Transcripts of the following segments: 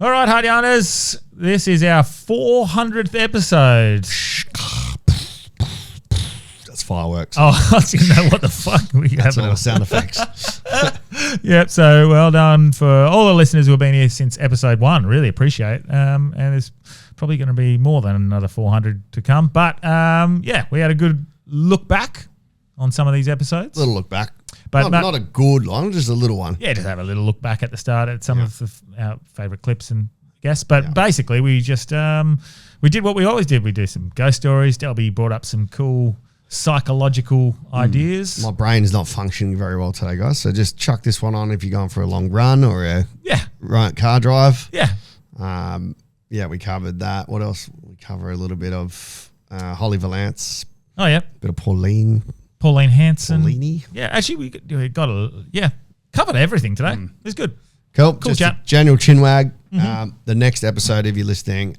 All right, Hardianers, this is our 400th episode. That's fireworks. Oh, I was going to know what the fuck we have. That's all sound effects. Yep, so well done for all the listeners who have been here since episode 1. Really appreciate it. And there's probably going to be more than another 400 to come. But, yeah, we had a good look back on some of these episodes. Little look back. But not a good one, just a little one. Yeah, just have a little look back at the start at some of our favourite clips and guests. But basically, we just we did what we always did. We do some ghost stories. Delby brought up some cool psychological ideas. My brain is not functioning very well today, guys. So just chuck this one on if you're going for a long run or a car drive. Yeah. We covered that. What else? We cover a little bit of Holly Valance. Oh, yeah. Bit of Pauline Hanson. Paulini. Yeah, actually, we got covered everything today. It was good. Cool Just chat. General chinwag. The next episode, if you're listening,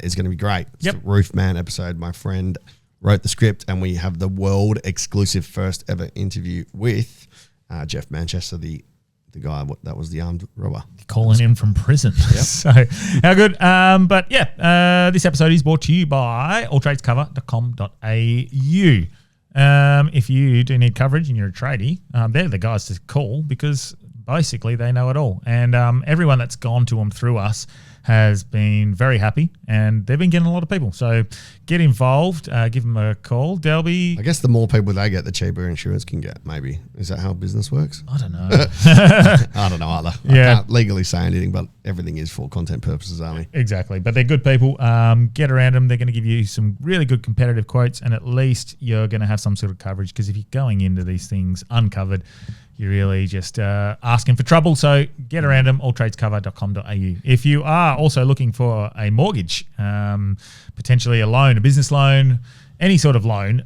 is going to be great. It's the Roofman episode. My friend wrote the script, and we have the world exclusive first ever interview with Jeff Manchester, the guy that was the armed robber. Calling in from prison. Yep. So, how good. But this episode is brought to you by alltradescover.com.au. If you do need coverage and you're a tradie, they're the guys to call because basically they know it all. And everyone that's gone to them through us has been very happy and they've been getting a lot of people. So get involved, give them a call. Delby. I guess the more people they get, the cheaper insurance can get, maybe. Is that how business works? I don't know. I don't know either. Yeah. I can't legally say anything, but everything is for content purposes only. Exactly. But they're good people. Get around them. They're going to give you some really good competitive quotes and at least you're going to have some sort of coverage because if you're going into these things uncovered, you're really just asking for trouble. So get around them, alltradescover.com.au. If you are also looking for a mortgage, potentially a loan, a business loan, any sort of loan,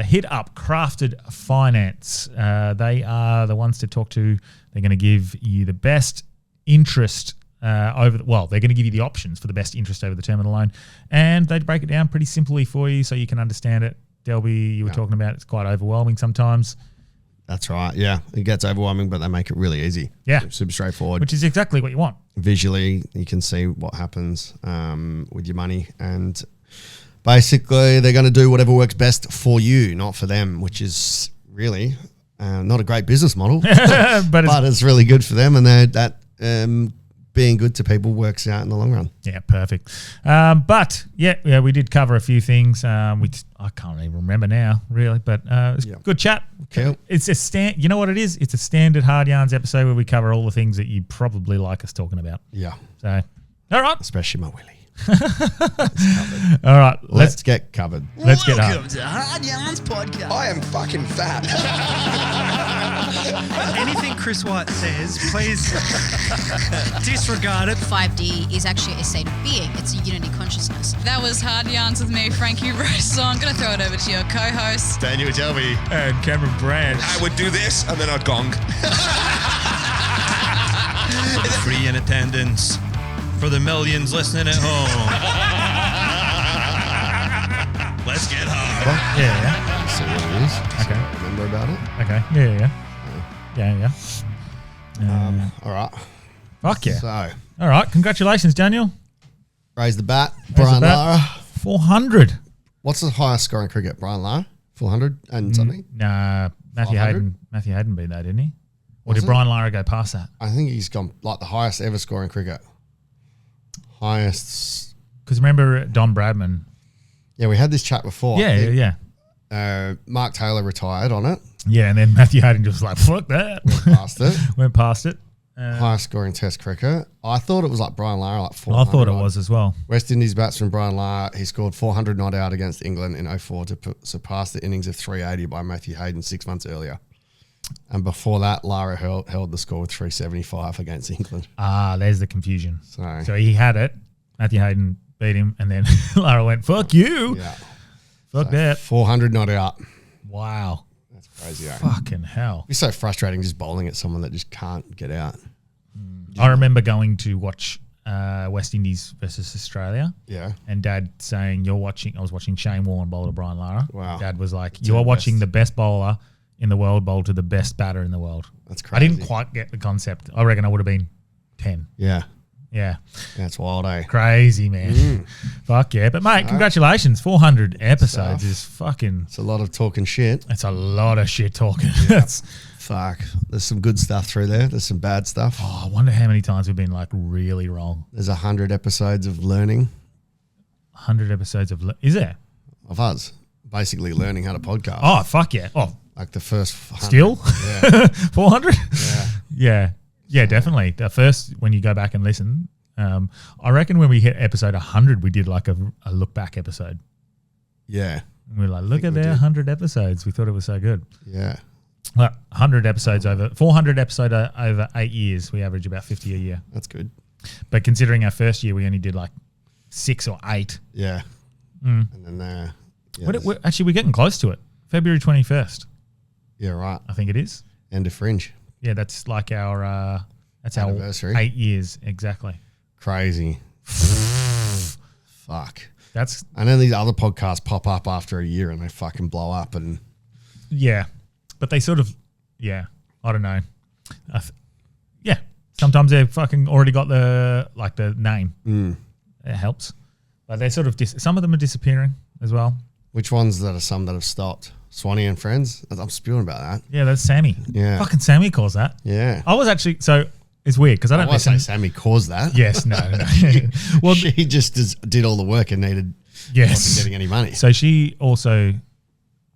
hit up Crafted Finance. They are the ones to talk to. They're going to give you the best interest they're going to give you the options for the best interest over the term of the loan. And they break it down pretty simply for you so you can understand it. Delby, you were talking about it's quite overwhelming sometimes. That's right. Yeah. It gets overwhelming, but they make it really easy. Yeah. Super straightforward. Which is exactly what you want. Visually, you can see what happens with your money. And basically, they're going to do whatever works best for you, not for them, which is really not a great business model. but it's really good for them. And that being good to people works out in the long run. Yeah, perfect. But we did cover a few things. I can't even remember now, really, but it's good chat. Cool. It's you know what it is? It's a standard Hard Yarns episode where we cover all the things that you probably like us talking about. Yeah. So, all right. Especially my willy. All right. Let's get covered. Welcome to Hard Yarns Podcast. I am fucking fat. Anything Chris White says, please disregard it. 5D is actually a state of being. It's a unity consciousness. That was Hard Yarns with me, Frankie Rose. So I'm going to throw it over to your co-host, Daniel Delby. And Cameron Branch. I would do this and then I'd gong. Free in attendance for the millions listening at home. Let's get hard. Yeah. See what it is. Okay. Remember about it? Okay. Yeah. All right. Fuck yeah. So, all right. Congratulations, Daniel. Raise the bat. Brian Lara. 400. What's the highest score in cricket? Brian Lara? 400 and something? Nah, Matthew 500? Hayden beat that, didn't he? Or Was did it? Brian Lara go past that? I think he's gone like the highest ever score in cricket. Highest. Because remember Don Bradman. Yeah, we had this chat before. Yeah. Mark Taylor retired on it. Yeah, and then Matthew Hayden just was like, fuck that. Went past it. It. Highest score in Test cricket. I thought it was like Brian Lara, like 400. I thought it was as well. West Indies batsman Brian Lara, he scored 400 not out against England in 04 to surpass the innings of 380 by Matthew Hayden 6 months earlier. And before that, Lara held the score with 375 against England. Ah, there's the confusion. So he had it. Matthew Hayden beat him, and then Lara went, fuck you. Yeah. Fuck that. 400 not out. Wow. That's crazy. Fucking hell. It'd be so frustrating just bowling at someone that just can't get out. I remember going to watch West Indies versus Australia. Yeah. And Dad saying, I was watching Shane Warne bowl to Brian Lara. Wow. Dad was like, you are watching the best bowler in the world bowl to the best batter in the world. That's crazy. I didn't quite get the concept. I reckon I would have been 10. Yeah. Yeah. That's wild, eh? Crazy, man. Fuck yeah. But, mate, congratulations. 400 episodes is fucking... It's a lot of talking shit. It's a lot of shit talking. That's... Fuck. There's some good stuff through there. There's some bad stuff. Oh, I wonder how many times we've been, like, really wrong. There's 100 episodes of learning. 100 episodes of... Is there? Of us. Basically learning how to podcast. Oh, fuck yeah. Oh, Like the first 100. still? Yeah. 400? Yeah. Yeah. Yeah, definitely. The first, when you go back and listen, I reckon when we hit episode 100, we did like a look back episode. Yeah. And we were like, look at we their did. 100 episodes. We thought it was so good. Yeah. Well, 100 episodes over, 400 episode over 8 years. We average about 50 a year. That's good. But considering our first year, we only did like 6 or 8. Yeah. And then yeah, Actually, we're getting close to it. February 21st, yeah, right. I think it is. End of Fringe. Yeah, that's like our Anniversary. 8 years exactly. Crazy. Fuck. That's And then these other podcasts pop up after a year and they fucking blow up and yeah, but they sort of I don't know. Yeah, sometimes they've fucking already got the name. It helps, but they sort of some of them are disappearing as well. which ones that are some that have stopped? Swanee and Friends? I'm spewing about that. Yeah, that's Sammy. Yeah. Fucking Sammy calls that. Yeah. I was actually it's weird because I don't I say listen. Sammy caused that. Yes, no. Well, She just did all the work and wasn't yes. getting any money. So she also,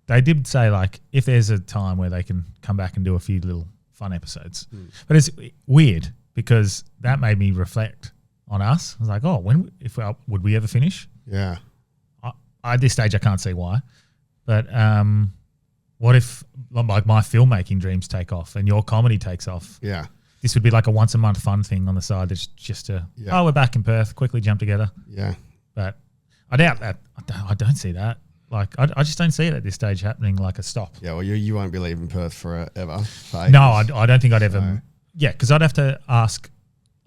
they did say like if there's a time where they can come back and do a few little fun episodes, but it's weird because that made me reflect on us. I was like, oh, would we ever finish? Yeah. At this stage, I can't see why, but what if like my filmmaking dreams take off and your comedy takes off? Yeah. This would be like a once a month fun thing on the side. That's just we're back in Perth, quickly jump together. Yeah. But I doubt that. I don't see that. Like, I just don't see it at this stage happening like a stop. Yeah, well, you won't be leaving Perth forever. No, I don't think I'd ever. Yeah, because I'd have to ask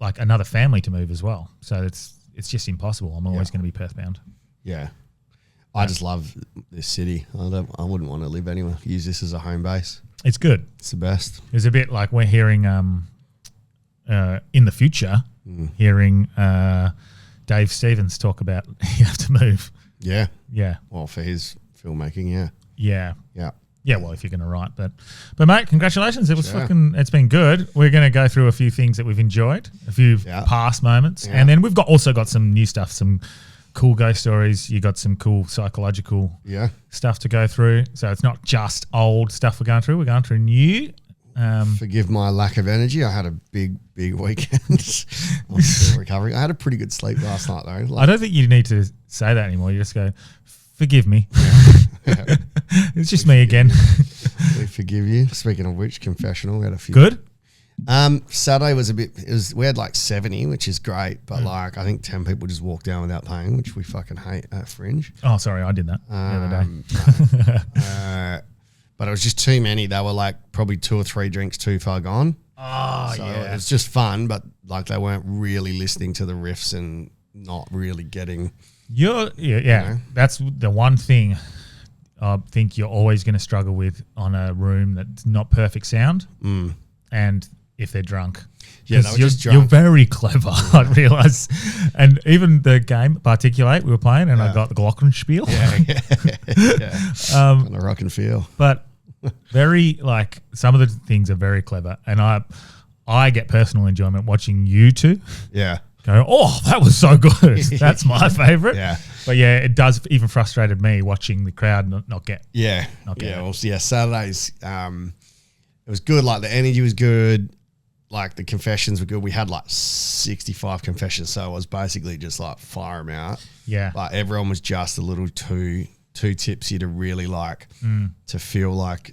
like another family to move as well. So it's just impossible. I'm always going to be Perth bound. Yeah. I just love this city. I wouldn't want to live anywhere. Use this as a home base. It's good. It's the best. It's a bit like we're hearing in the future, hearing Dave Stevens talk about you have to move. Yeah. Yeah. Well, for his filmmaking, yeah. Yeah. Yeah. Yeah, well, if you're going to write, but mate, congratulations! It was Sure. it's been good. We're going to go through a few things that we've enjoyed, a few past moments, and then we've also got some new stuff, some cool ghost stories. You got some cool psychological stuff to go through. So it's not just old stuff we're going through. We're going through new. Forgive my lack of energy. I had a big weekend. I'm still recovering. I had a pretty good sleep last night though. I don't think you need to say that anymore. You just go, forgive me. It's just me again. We forgive you. Speaking of which, confessional. We had a few. Good. Saturday was we had like 70, which is great, but like I think 10 people just walked down without paying, which we fucking hate at Fringe. Oh, sorry, I did that the other day. But it was just too many. They were like probably 2 or 3 drinks too far gone. Oh, So yeah. it's just fun, but like they weren't really listening to the riffs and not really getting. Yeah. That's the one thing I think you're always going to struggle with on a room that's not perfect sound, and if they're drunk. Yeah, they were just drunk. You're very clever, I realise. And even the game Particulate we were playing, and I got the Glockenspiel. Kind of rock and feel. But very like some of the things are very clever, and I get personal enjoyment watching you two. Yeah. Go, oh, that was so good. That's my favourite. Yeah. But yeah, it does even frustrated me watching the crowd not get. Yeah. Okay. Yeah. Well, Saturdays, it was good. Like the energy was good. Like the confessions were good. We had like 65 confessions. So it was basically just like fire them out. Yeah. But everyone was just a little too tipsy to really like, to feel like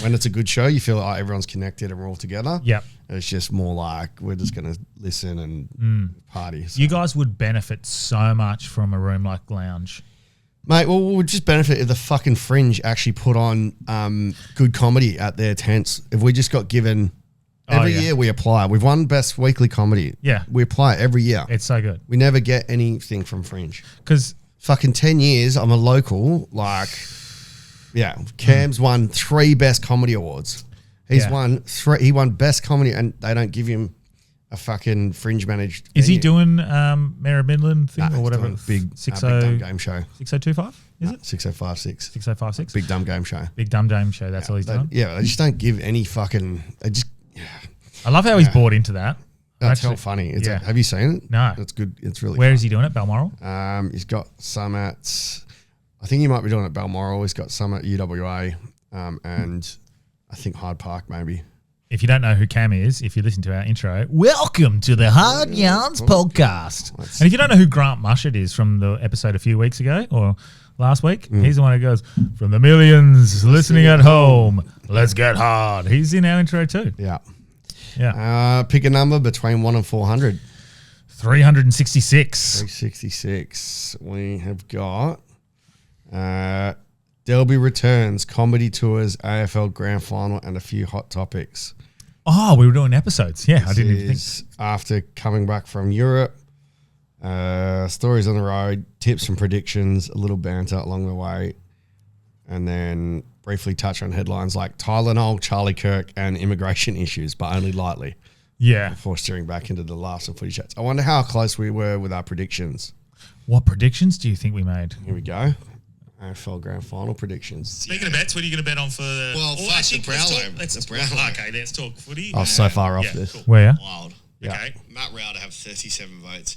when it's a good show, you feel like everyone's connected and we're all together. Yep. It's just more like we're just going to listen and party. So. You guys would benefit so much from a room like Lounge. Mate, well, we would just benefit if the fucking Fringe actually put on good comedy at their tents. If we just got given every year we apply. We've won Best Weekly Comedy. Yeah. We apply it every year. It's so good. We never get anything from Fringe. Because fucking 10 years, I'm a local, like, yeah, Cam's won 3 Best Comedy Awards. He won Best Comedy and they don't give him a fucking fringe managed. Is he venue. doing Mayor of Midland thing Nah, or he's whatever? doing big, 60 big dumb game show. 6025? Is it 6056? 6056? Big dumb game show. Big dumb game show. That's all he's doing. Yeah, they just don't give any fucking. They just. I love how he's bought into that. That's Actually, hell funny. It's yeah. have you seen it? No. It's good. It's really. Where fun. is he doing it? Balmoral? He's got some at. I think he might be doing it at Balmoral. He's got some at UWA, and I think Hyde Park maybe. If you don't know who Cam is, if you listen to our intro, welcome to the Hard Yarns podcast. And if you don't know who Grant Mushett is from the episode a few weeks ago or last week, he's the one who goes, from the millions listening at home, let's get hard. He's in our intro too. Yeah. Yeah. Pick a number between 1 and 400. 366. 366. We have got Delby returns, comedy tours, AFL Grand Final, and a few hot topics. Oh, we were doing episodes. Yeah, I didn't even think. Is after coming back from Europe, stories on the road, tips and predictions, a little banter along the way, and then briefly touch on headlines like Tylenol, Charlie Kirk, and immigration issues, but only lightly. Yeah. Before steering back into the laughs and footy chats. I wonder how close we were with our predictions. What predictions do you think we made? Here we go. AFL Grand Final predictions. Speaking of bets, what are you going to bet on for the... Well, fuck the Brownlow. Let's The Brownlow. Okay, let's talk footy. I was so far off Yeah, this. cool. Where? Wild. Yeah. Okay. Matt Rowder have 37 votes.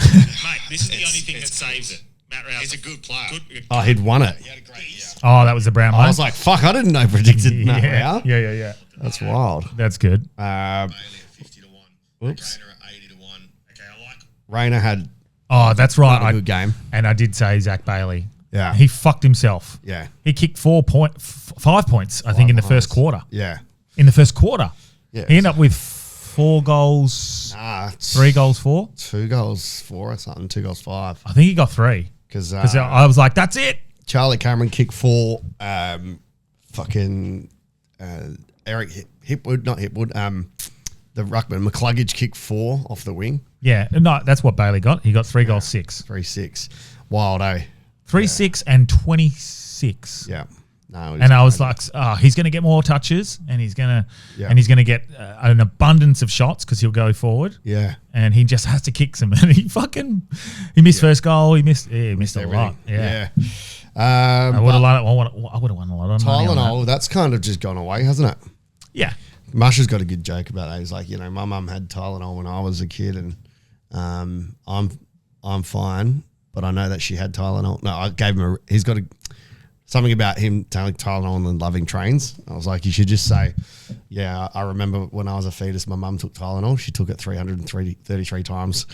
Mate, this is the It's- only thing that it's saves it. Matt Rowder. He's a good player. Oh, he'd won it. He had a great year. Oh, that was the Brown I one. was like, fuck, I didn't know predicted Matt Rowder. Yeah. That's wild. That's good. Bailey at 50 to 1. Oops. Rayner at 80 to 1. Okay, I like... Rayner had Oh, that's right. a good game. And I did say Zach Bailey. Yeah. He fucked himself. Yeah. He kicked 5 points, I think, in the first quarter. Yeah. In the first quarter. Yeah. He ended up with 4 goals, 3 goals, 4. 2 goals, 4 or something. 2 goals, 5. I think he got 3. Because I was like, that's it. Charlie Cameron kicked 4. Fucking Eric Hipwood, not Hipwood. The ruckman McCluggage kicked 4 off the wing. Yeah. No, that's what Bailey got. He got 3 goals, 6. 3-6. Wild, eh? 3-6 and 26. Yeah. No. And I was like, he's going to get more touches, and he's going Yeah. to get an abundance of shots because he'll go forward. Yeah. And he just has to kick some. And he missed first goal. He missed a lot. Yeah. I would have won a lot of money on that. Tylenol, that's kind of just gone away, hasn't it? Yeah. Masha's got a good joke about that. He's like, my mum had Tylenol when I was a kid, and I'm fine, but I know that she had Tylenol. No, I gave him he's got something about him telling Tylenol and then loving trains. I was like, you should just say, yeah, I remember when I was a fetus, my mum took Tylenol. She took it 333 times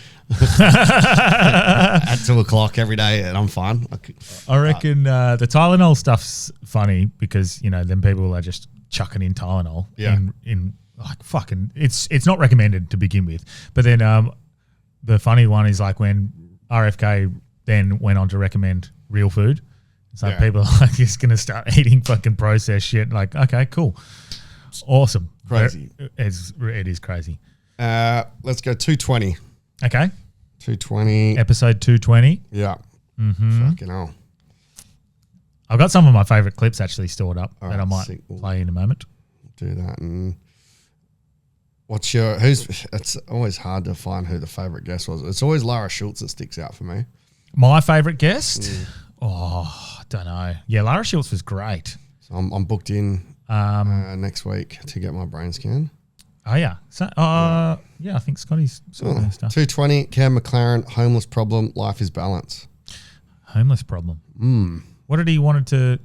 at 2 o'clock every day, and I'm fine. I reckon the Tylenol stuff's funny because, then people are just chucking in Tylenol in like fucking, it's not recommended to begin with. But then the funny one is like when RFK then went on to recommend real food. It's like people are like just going to start eating fucking processed shit. Like, okay, cool. Awesome. Crazy. It is crazy. Let's go 220. Okay. 220. Episode 220. Yeah. Mm-hmm. Fucking hell. I've got some of my favourite clips actually stored up that right, I might sick. play in a moment. Do that. And it's always hard to find who the favourite guest was. It's always Lara Schultz that sticks out for me. My favourite guest? Oh, I don't know. Yeah, Lara Schultz was great. So I'm booked in next week to get my brain scan. Oh, yeah. So, I think Scotty's sorting stuff. 220, Cam McLaren, homeless problem, life is balance. Homeless problem. What did he wanted to...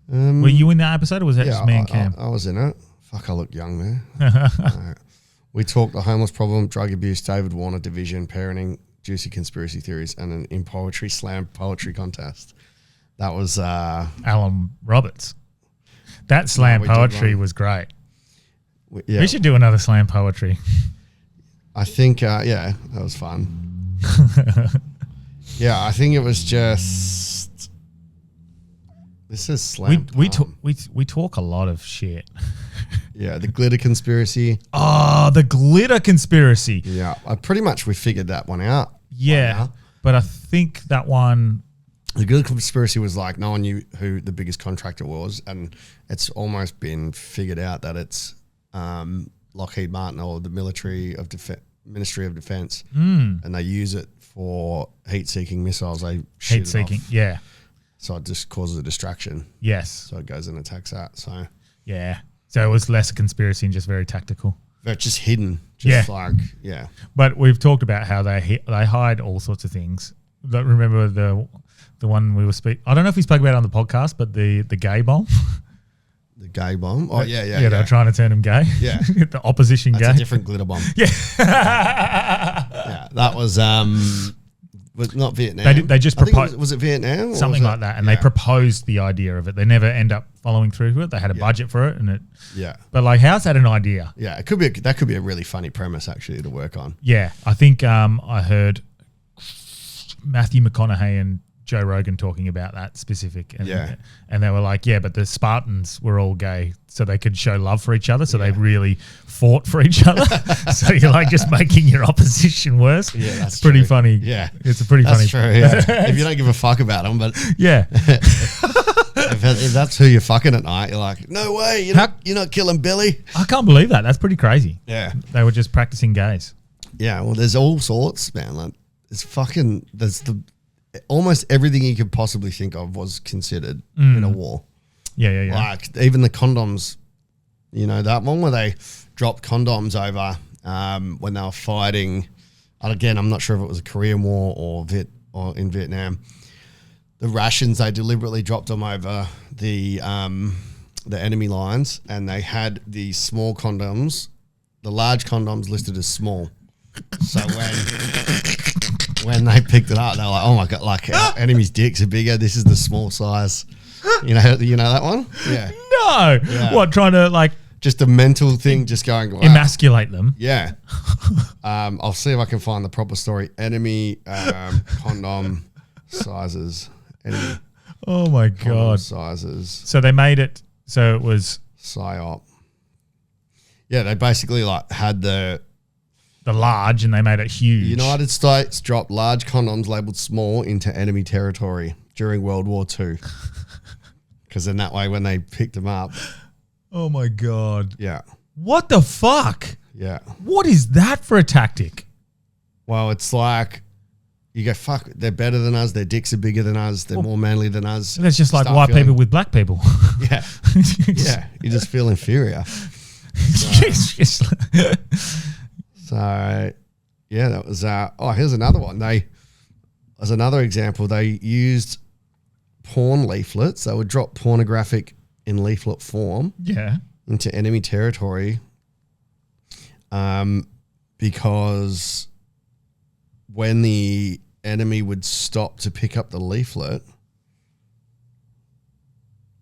were you in that episode or was that just me and Cam? I was in it. Fuck, I look young there. We talked the homeless problem, drug abuse, David Warner division, parenting, juicy conspiracy theories, and an in poetry slam poetry contest. That was... Alan Roberts. That slam we did poetry one. was great. Yeah, We should do another slam poetry. I think, that was fun. Yeah, I think it was just... This is slam. We talk a lot of shit. Yeah, the glitter conspiracy. Oh, the glitter conspiracy. Yeah, we figured that one out. Yeah, but I think that one... The glitter conspiracy was like no one knew who the biggest contractor was, and it's almost been figured out that it's Lockheed Martin or the Ministry of Defense, and they use it for heat-seeking missiles. They shoot Heat-seeking, it off. yeah. So it just causes a distraction. Yes. So it goes and attacks that. So Yeah. So it was less a conspiracy and just very tactical. they're just hidden. Just Yeah. But we've talked about how they hide all sorts of things. Remember the one we were I don't know if we spoke about it on the podcast, but the gay bomb. The gay bomb. Oh, yeah. Yeah, they're trying to turn him gay. Yeah. The opposition That's gay. a different glitter bomb. Yeah. Yeah, that was not Vietnam. They just I think proposed. Was it Vietnam? Or Something was like that. And they proposed the idea of it. They never end up following through with it. They had a budget for it. Yeah. But like, how's that an idea? Yeah, it could be. That could be a really funny premise actually to work on. Yeah. I think I heard Matthew McConaughey and Joe Rogan talking about that specific. And they were like, yeah, but the Spartans were all gay, so they could show love for each other. So they really fought for each other. So you're like just making your opposition worse. Yeah, that's it's pretty true. funny. Yeah. It's a pretty funny. That's true. Yeah. If you don't give a fuck about them, but Yeah. if that's who you're fucking at night, you're like, no way, you're not killing Billy. I can't believe that. That's pretty crazy. Yeah. They were just practicing gays. Yeah. Well, there's all sorts, man. Like, there's almost everything you could possibly think of was considered in a war. Yeah. Like even the condoms, that one where they dropped condoms over when they were fighting. And again, I'm not sure if it was a Korean War or in Vietnam. The rations, they deliberately dropped them over the enemy lines, and they had the small condoms, the large condoms listed as small. So when they picked it up, they were like, "Oh my god! Like our enemy's dicks are bigger. This is the small size." You know that one? Yeah. No. Yeah. What, trying to like Just a mental thing, just going wow. emasculate them? Yeah. I'll see if I can find the proper story. Enemy condom sizes. Enemy Oh my condom god. sizes. So they made it so it was PSYOP. Yeah, they basically like had the large and they made it huge. United States dropped large condoms labeled small into enemy territory during World War II. Because then that way when they picked them up. Oh my god. Yeah. What the fuck? Yeah. What is that for a tactic? Well, it's like you go, fuck, they're better than us. Their dicks are bigger than us. They're more manly than us. That's just like Start white feeling- people with black people. Yeah. Yeah. You just feel inferior. It's just So, yeah, that was. Here's another one. As another example, they used porn leaflets. They would drop pornographic in leaflet form yeah. into enemy territory, because when the enemy would stop to pick up the leaflet,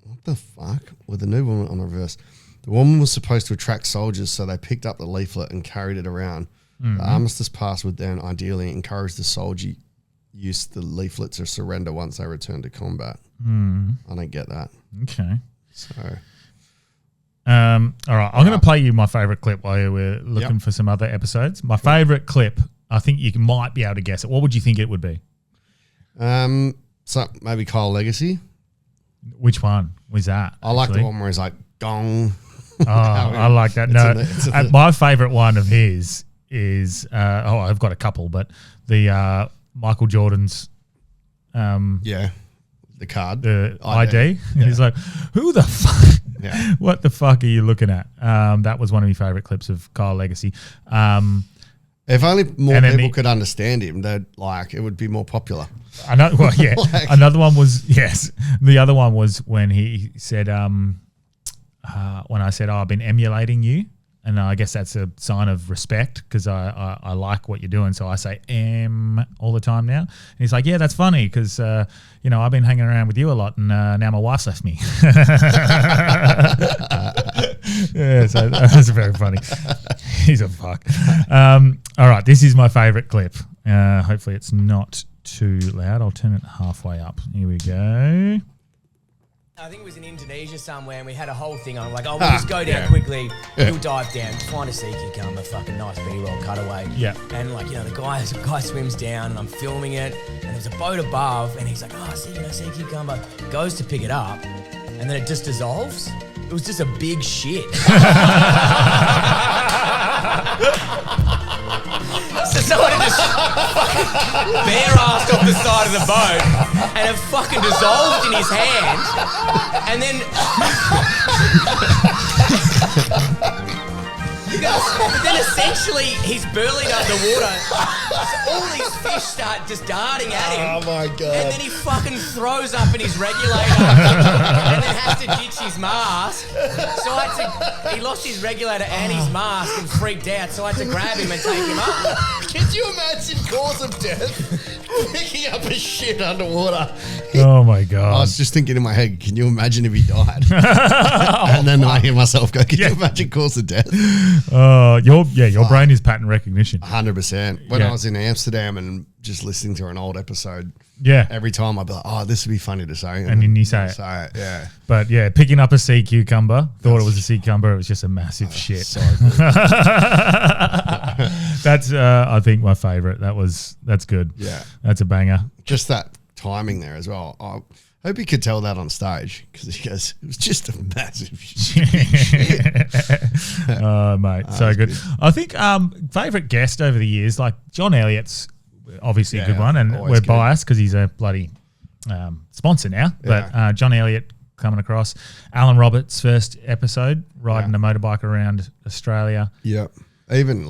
what the fuck? With the new woman on the reverse. The woman was supposed to attract soldiers, so they picked up the leaflet and carried it around. Mm-hmm. The armistice pass would then ideally encourage the soldier use the leaflet to surrender once they return to combat. Mm. I don't get that. Okay. So, all right, I'm going to play you my favorite clip while we're looking for some other episodes. My favorite clip, I think you might be able to guess it. What would you think it would be? so maybe Kyle Legacy. Which one was that? I like the one where he's like gong. Oh, I like that. No, my favorite one of his is I've got a couple, but the Michael Jordan's the card, the ID. And he's like, who the fuck? Yeah. What the fuck are you looking at? That was one of my favorite clips of Kyle Legacy. If only more people could understand him, they'd like it would be more popular. Another one was the other one was when he said when I said, I've been emulating you. And I guess that's a sign of respect because I like what you're doing. So I say all the time now. And he's like, yeah, that's funny because, I've been hanging around with you a lot and now my wife's left me. Yeah, so that's very funny. He's a fuck. All right, this is my favorite clip. Hopefully it's not too loud. I'll turn it halfway up. Here we go. I think it was in Indonesia somewhere, and we had a whole thing on. Like, we'll just go down quickly. We'll dive down, find a sea cucumber, fucking nice B-roll cutaway. Yeah. And the guy swims down, and I'm filming it, and there's a boat above, and he's like, sea cucumber. Goes to pick it up, and then it just dissolves. It was just a big shit. So someone had just fucking bare-assed off the side of the boat and have fucking dissolved in his hand. And then... But then essentially he's burleyed underwater. So all these fish start just darting at him. Oh my God. And then he fucking throws up in his regulator and then has to ditch his mask. So he lost his regulator and his mask and freaked out. So I had to grab him and take him up. Can you imagine cause of death? Picking up a shit underwater. Oh my God. I was just thinking in my head, can you imagine if he died? And then I hear myself go, can you imagine cause of death? Your brain is pattern recognition. 100%. When I was in Amsterdam and just listening to an old episode, every time I'd be like, oh, this would be funny to say. And then you say it. Yeah. But yeah, picking up a sea cucumber, thought it was a sea cucumber, it was just a massive shit. So good. That's, I think, my favourite. That's good. Yeah. That's a banger. Just that timing there as well. I hope he could tell that on stage because he goes, it was just a massive shit. Oh, mate, so good. I think favourite guest over the years, like John Elliott's obviously a good one, and we're biased because he's a bloody sponsor now. But John Elliott coming across, Alan Roberts' first episode, riding a motorbike around Australia. Yep. Even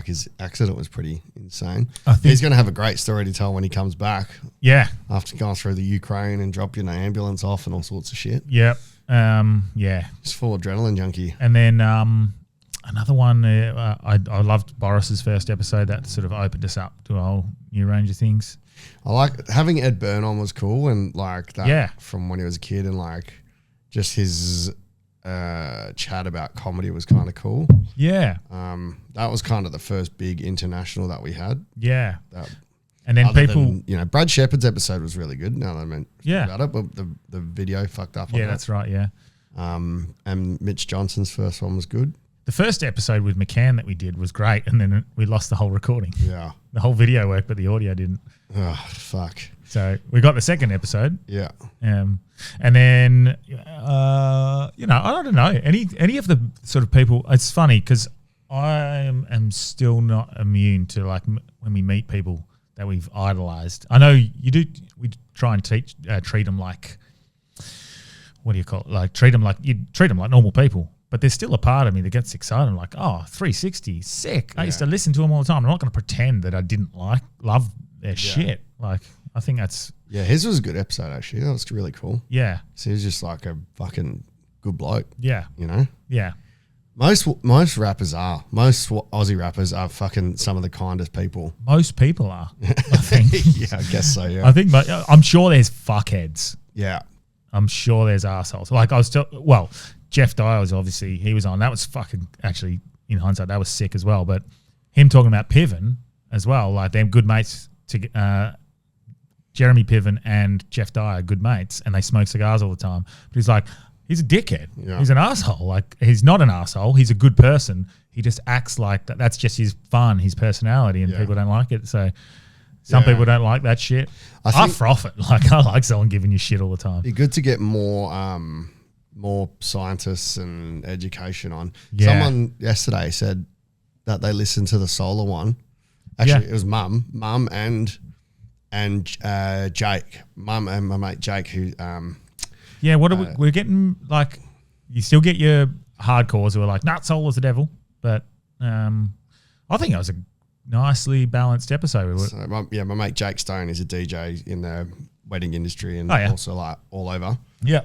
his accident was pretty insane. I think he's going to have a great story to tell when he comes back. Yeah. After going through the Ukraine and dropping an ambulance off and all sorts of shit. Yep. Just full adrenaline junkie. And then another one, I loved Boris's first episode. That sort of opened us up to a whole new range of things. I like having Ed Byrne on was cool and that from when he was a kid and just his chat about comedy was kind of cool. Yeah. That was kind of the first big international that we had. Yeah. And then people... Brad Shepard's episode was really good now that I meant about it, but the video fucked up on that. That's right, yeah. And Mitch Johnson's first one was good. The first episode with McCann that we did was great, and then we lost the whole recording. Yeah. The whole video worked, but the audio didn't. Oh, fuck. So we got the second episode. Yeah. And then, I don't know. Any of the sort of people, it's funny because I am still not immune to when we meet people that we've idolized. I know you do, we try and treat them like, what do you call it? Treat them like normal people. But there's still a part of me that gets excited. I'm like, oh, 360, sick. I used to listen to them all the time. I'm not going to pretend that I didn't love their shit. I think that's... Yeah, his was a good episode, actually. That was really cool. Yeah. So he's just a fucking good bloke. Yeah. Yeah. Most rappers are. Most Aussie rappers are fucking some of the kindest people. Most people are, I think. Yeah, I guess so, yeah. I think, but I'm sure there's fuckheads. Yeah. I'm sure there's arseholes. Jeff Dyer was obviously, he was on. That was fucking, actually, in hindsight, that was sick as well. But him talking about Piven as well, they're good mates Jeremy Piven and Jeff Dyer, good mates, and they smoke cigars all the time. But he's he's a dickhead. Yeah. He's an asshole. He's not an asshole. He's a good person. He just acts like that. That's just his fun, his personality, and people don't like it. So some people don't like that shit. I froth it. I like someone giving you shit all the time. It'd be good to get more scientists and education on. Yeah. Someone yesterday said that they listened to the solar one. Actually, it was Mum and Jake. Mum and my mate Jake who what are we're getting you still get your hardcores who are like, nah, solar's the devil. But I think it was a nicely balanced episode. So my mate Jake Stone is a DJ in the wedding industry and also all over. Yeah.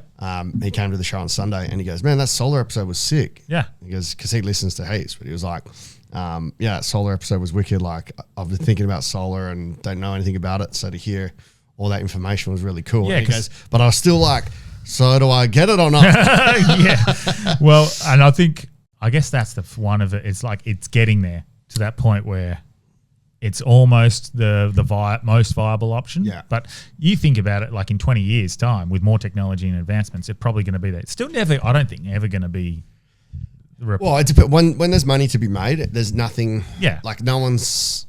He came to the show on Sunday and he goes, man, that solar episode was sick. Yeah. He goes, because he listens to heaps, but he was like, that solar episode was wicked. I've been thinking about solar and don't know anything about it. So to hear all that information was really cool. Yeah, and he goes, but I was still so do I get it or not? Yeah. Well, and I guess that's the one of it. It's it's getting there to that point where it's almost the most viable option. Yeah. But you think about it in 20 years' time with more technology and advancements, it's probably going to be there. It's still never, I don't think, ever going to be. Well, it depends. When there's money to be made, there's nothing. Yeah. No one's.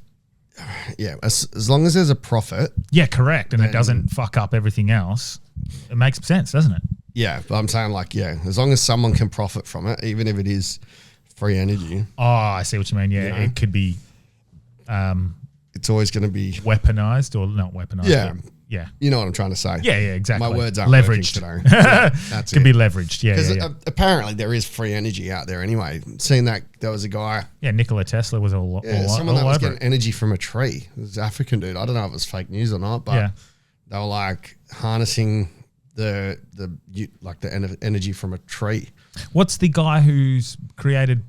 Yeah. As long as there's a profit. Yeah, correct. And it doesn't fuck up everything else. It makes sense, doesn't it? Yeah. But I'm saying as long as someone can profit from it, even if it is free energy. Oh, I see what you mean. Yeah, You know? it could be It's always going to be, weaponized or not weaponized. Yeah. but yeah. you know what I'm trying to say. Yeah, exactly. My words aren't leveraged working today. Yeah, that's Could it. be leveraged. Yeah, Because yeah. apparently there is free energy out there anyway. Seeing that there was a guy, Yeah, Nikola Tesla was all someone that was over getting it. energy from a tree. It was an African dude. I don't know if it was fake news or not, but Yeah. they were like harnessing the energy from a tree. What's the guy who's created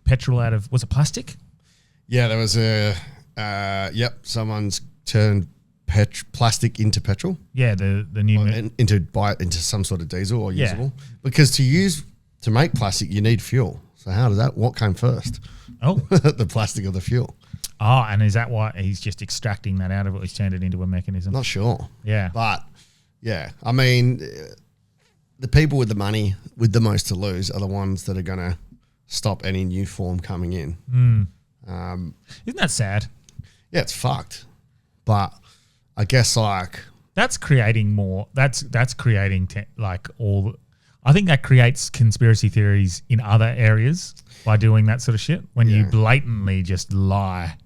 petrol out of, was it plastic? Yeah, there was someone's turned plastic into petrol. Yeah, the new And into some sort of diesel or Yeah. usable. Because to make plastic, you need fuel. So how does that? What came first? Oh. The plastic or the fuel? Oh, and is that why he's just extracting that out of it? He's turned it into a mechanism. Not sure. Yeah. But yeah, I mean, the people with the money with the most to lose are the ones that are going to stop any new form coming in. Isn't that sad? Yeah, it's fucked. But I guess like That's creating more. That's creating I think that creates conspiracy theories in other areas by doing that sort of shit. When you Yeah. blatantly just lie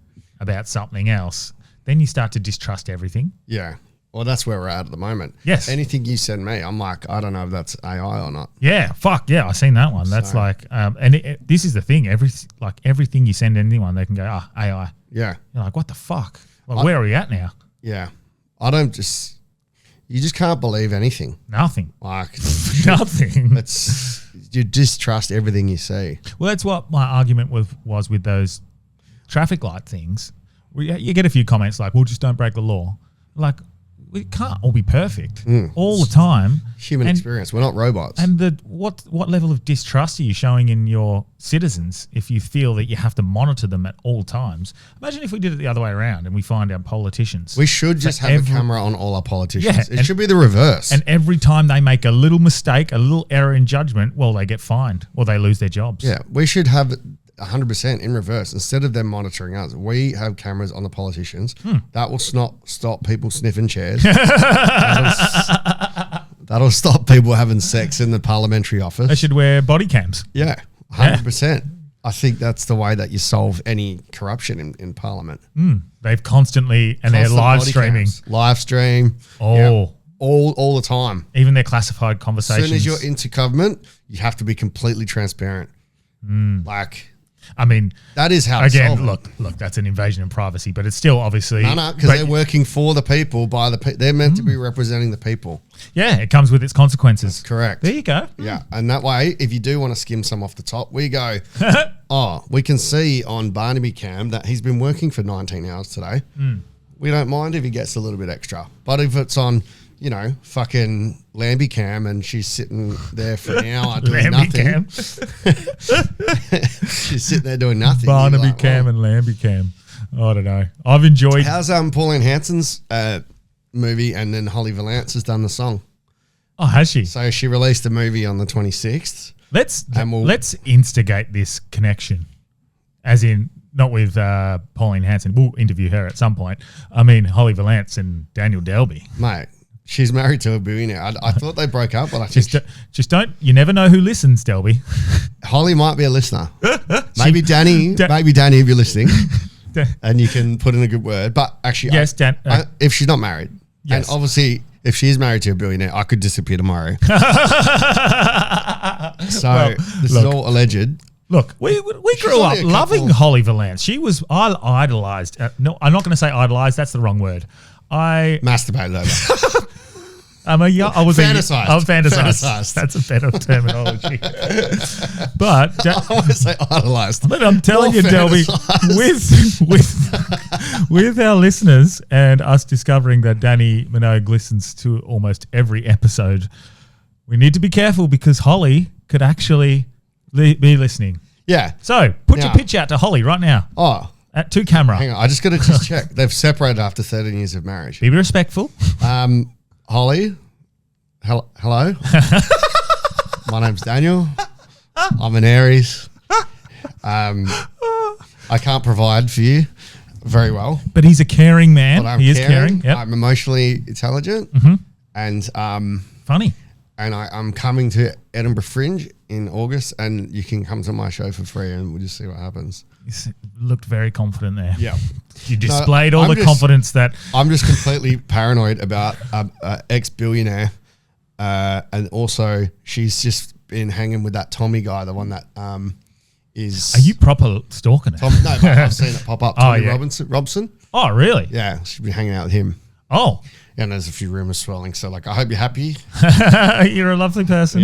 about something else, then you start to distrust everything. yeah. Well, that's where we're at the moment. Yes. Anything you send me, I'm like, I don't know if that's AI or not. Yeah, fuck yeah, I seen that one. That's So- like, this is the thing. Everything you send anyone, they can go, AI. Yeah. You're like, what the fuck? Like, where are we at now? Yeah. You just can't believe anything. Nothing. Like, Nothing. you distrust everything you see. Well, that's what my argument was with those traffic light things. You get a few comments like, well, just don't break the law. Like, we can't all be perfect all the time. Human experience. We're not robots. And what level of distrust are you showing in your citizens if you feel that you have to monitor them at all times? Imagine if we did it the other way around and we find our politicians. We should just have a camera on all our politicians. Yeah, It should be the reverse. And every time they make a little mistake, a little error in judgment, well, they get fined or they lose their jobs. Yeah, we should have 100% in reverse. Instead of them monitoring us, we have cameras on the politicians. That will stop people sniffing chairs. That'll stop people having sex in the parliamentary office. They should wear body cams. Yeah, 100%. I think that's the way that you solve any corruption in Parliament. They've constantly, and they're Constant live body streaming. cams. Live stream. Oh. Yeah, all the time. Even their classified As conversations. soon as you're into government, you have to be completely transparent. Like, I mean, that is how to solve again, it. look, that's an invasion of privacy, but it's still obviously. No, because they're working for the people, by the they're meant to be representing the people. Yeah, it comes with its consequences. Correct. There you go. Yeah, and that way, if you do want to skim some off the top, we go, we can see on Barnaby Cam that he's been working for 19 hours today. We don't mind if he gets a little bit extra. But if it's on, fucking Lambie Cam and she's sitting there for an hour doing Lambie nothing. Cam. She's sitting there doing nothing. Barnaby You're like, Cam "Oh." and Lambie Cam. I don't know. I've enjoyed. How's Pauline Hanson's movie, and then Holly Valance has done the song. Oh, has she? So she released a movie on the 26th. Let's instigate this connection, as in not with Pauline Hanson. We'll interview her at some point. I mean Holly Valance and Daniel Delby. Mate, she's married to a billionaire. I thought they broke up, but I think Just don't. You never know who listens, Delby. Holly might be a listener. Maybe Danny, if you're listening, and you can put in a good word. But actually, Yes, Dan. if she's not married, Yes. and obviously if she's married to a billionaire, I could disappear tomorrow. So this is all alleged. Look, we grew up only a loving couple- Holly Valance. She was idolized. No, I'm not going to say idolized. That's the wrong word. Masturbated over. I was Fantasized. Fantasized. That's a better terminology. But I want to say idolized. but I'm telling More you, Delby, with our listeners and us discovering that Danny Minogue listens to almost every episode, we need to be careful because Holly could actually be listening. Yeah. So put your Now- pitch out to Holly right now Oh, to camera. hang on. I just got to check. They've separated after 13 years of marriage. Be respectful. Holly, hello. My name's Daniel. I'm an Aries. I can't provide for you very well, But he's a caring man. but I'm He is caring. caring. Yep. I'm emotionally intelligent, and Funny. and I'm coming to Edinburgh Fringe in August, and you can come to my show for free, and we'll just see what happens. You looked very confident there. Yeah. You displayed all the confidence that... I'm just completely paranoid about ex-billionaire, and also she's just been hanging with that Tommy guy, the one that is... Are you proper stalking her? No, but I've seen it pop up. Tommy Robson. Oh, really? Yeah, she's been hanging out with him. Oh. Yeah, and there's a few rumors swirling. So, like, I hope you're happy. You're a lovely person.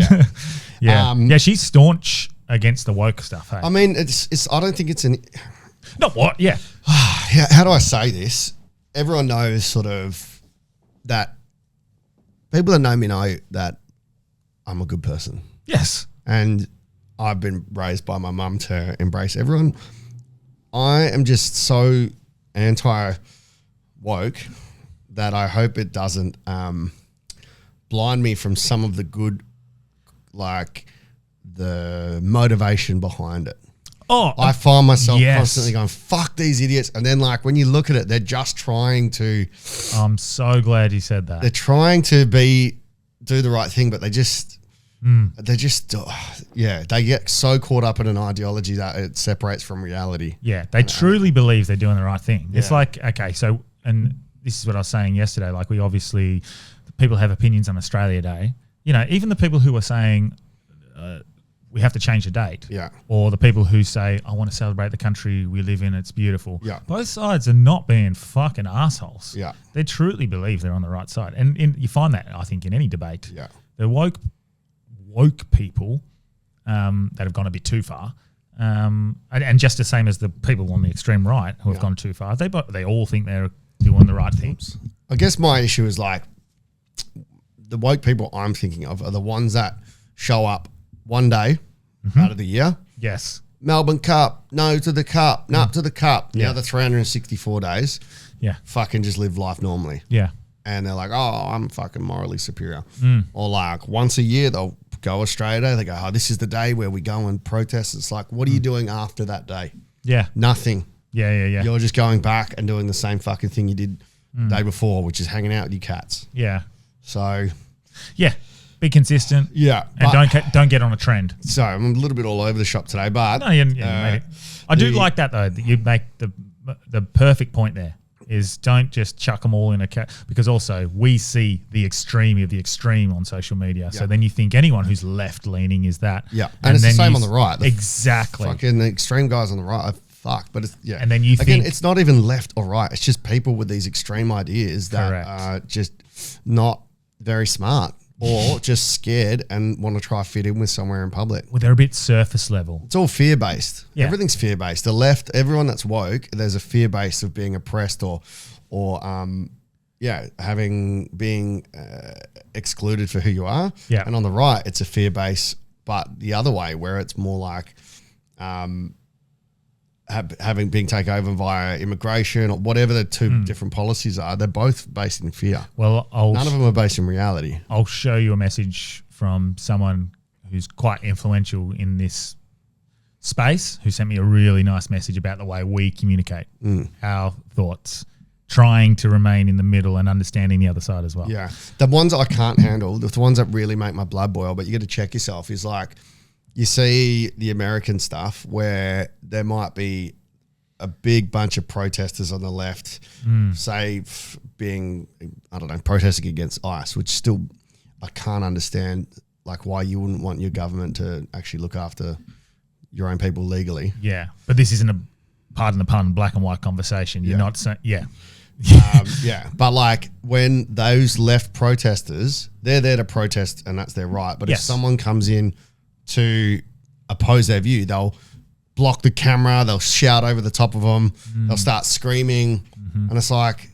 Yeah. Yeah, she's staunch against the woke stuff. Hey? I mean, it's. I don't think it's an... Not what? Yeah. How do I say this? Everyone knows sort of that... People that know me know that I'm a good person. Yes. And I've been raised by my mum to embrace everyone. I am just so anti-woke that I hope it doesn't blind me from some of the good, like the motivation behind it. Oh, I find myself constantly going, fuck these idiots. And then like when you look at it, they're just trying to... I'm so glad you said that. They're trying to do the right thing, but they just... They just, they get so caught up in an ideology that it separates from reality. Yeah, they truly believe they're doing the right thing. It's like, okay, so, and this is what I was saying yesterday, like we obviously, people have opinions on Australia Day. You know, even the people who are saying we have to change the date. Yeah. Or the people who say, I want to celebrate the country we live in, it's beautiful. Yeah. Both sides are not being fucking assholes. Yeah. They truly believe they're on the right side. And you find that, I think, in any debate. Yeah. The woke people that have gone a bit too far, and just the same as the people on the extreme right who have gone too far, they all think they're doing the right things. I guess my issue is like the woke people I'm thinking of are the ones that show up one day out of the year. Yes. Melbourne Cup, no to the Cup, no to the Cup. Yeah. The other 364 days, fucking just live life normally. Yeah. And they're like, oh, I'm fucking morally superior. Or like once a year they'll go Australia Day. They go, oh, this is the day where we go and protest. It's like, what are you doing after that day? Yeah. Nothing. Yeah. You're just going back and doing the same fucking thing you did the day before, which is hanging out with your cats. Yeah. So, yeah, be consistent. Yeah, and don't get on a trend. So I'm a little bit all over the shop today, but no, you made it. I do like that though. That you make the perfect point there. Is don't just chuck them all in a cat, because also we see the extreme of the extreme on social media. So then you think anyone who's left leaning is that. Yeah, and it's the same on the right. Exactly. Fucking the extreme guys on the right are fucked. But it's and then you think it's not even left or right. It's just people with these extreme ideas that are just not very smart or just scared and want to try fit in with somewhere in public. Well, they're a bit surface level. It's all fear-based. Yeah. Everything's fear-based. The left, everyone that's woke, there's a fear base of being oppressed or being excluded for who you are. Yeah. And on the right, it's a fear base, but the other way where it's more like being taken over via immigration or whatever the two different policies are. They're both based in fear. Well, none of them are based in reality. I'll show you a message from someone who's quite influential in this space, who sent me a really nice message about the way we communicate our thoughts, trying to remain in the middle and understanding the other side as well. Yeah. The ones I can't handle, the ones that really make my blood boil, but you got to check yourself, is like you see the American stuff where there might be a big bunch of protesters on the left, say being, I don't know, protesting against ICE, which still I can't understand like why you wouldn't want your government to actually look after your own people legally. Yeah. But this isn't a, pardon the pun, black and white conversation. You're not saying, But like when those left protesters, they're there to protest and that's their right. But if someone comes in to oppose their view, they'll block the camera, they'll shout over the top of them, they'll start screaming. And it's like,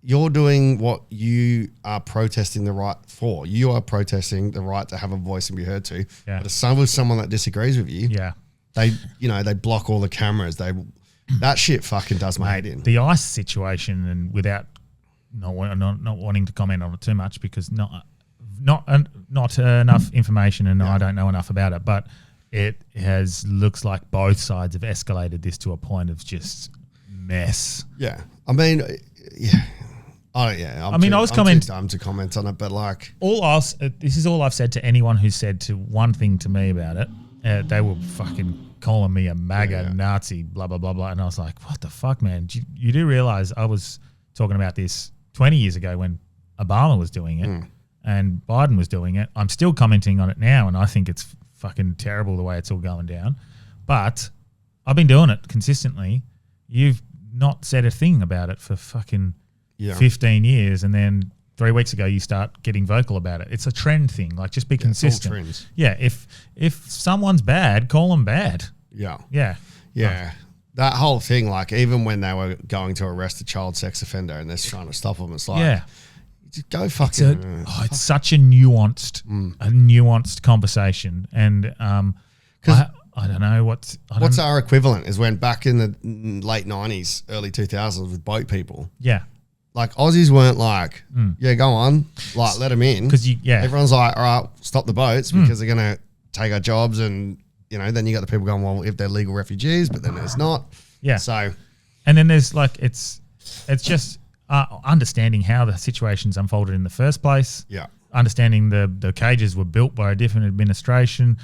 you're doing what you are protesting the right for. You are protesting the right to have a voice and be heard to. Yeah. But if someone that disagrees with you, they block all the cameras. That shit fucking does my head in. The ICE situation, and without not wanting to comment on it too much because not enough information and I don't know enough about it, but it looks like both sides have escalated this to a point of just mess. Yeah. I mean, Oh yeah, I mean, I was I'm comment- too dumb to comment on it, but like, this is all I've said to anyone who said to one thing to me about it. They were fucking calling me a MAGA Nazi, blah, blah, blah, blah. And I was like, what the fuck, man? You do realize I was talking about this 20 years ago when Obama was doing it and Biden was doing it. I'm still commenting on it now, and I think it's fucking terrible the way it's all going down. But I've been doing it consistently. You've not said a thing about it for fucking 15 years, and then 3 weeks ago you start getting vocal about it. It's a trend thing. Like, just be consistent. It's all trends. Yeah, if someone's bad, call them bad. Yeah. Yeah. That whole thing, like, even when they were going to arrest a child sex offender and they're trying to stop them, it's like, just go fucking. It's such a nuanced conversation, and I don't know what's our equivalent is when back in the late 90s, early 2000s with boat people. Yeah. Like, Aussies weren't like, go on, like, let them in. Because everyone's like, all right, stop the boats because they're going to take our jobs, and, you know, then you got the people going, well, if they're legal refugees, but then there's not. Yeah. So. And then there's like, it's just understanding how the situation's unfolded in the first place. Yeah. Understanding the cages were built by a different administration.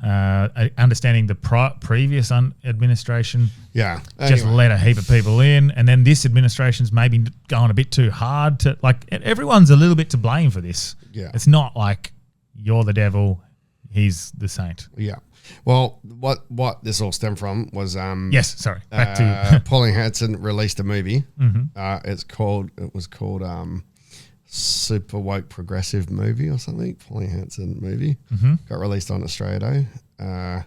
Understanding the previous administration, just let a heap of people in, and then this administration's maybe going a bit too hard to, like, everyone's a little bit to blame for this. Yeah, it's not like you're the devil, he's the saint. Yeah. Well, what this all stemmed from was back to Pauline Hanson released a movie. Mm-hmm. It was called Super Woke Progressive Movie or something. Pauline Hanson movie got released on Australia Day. A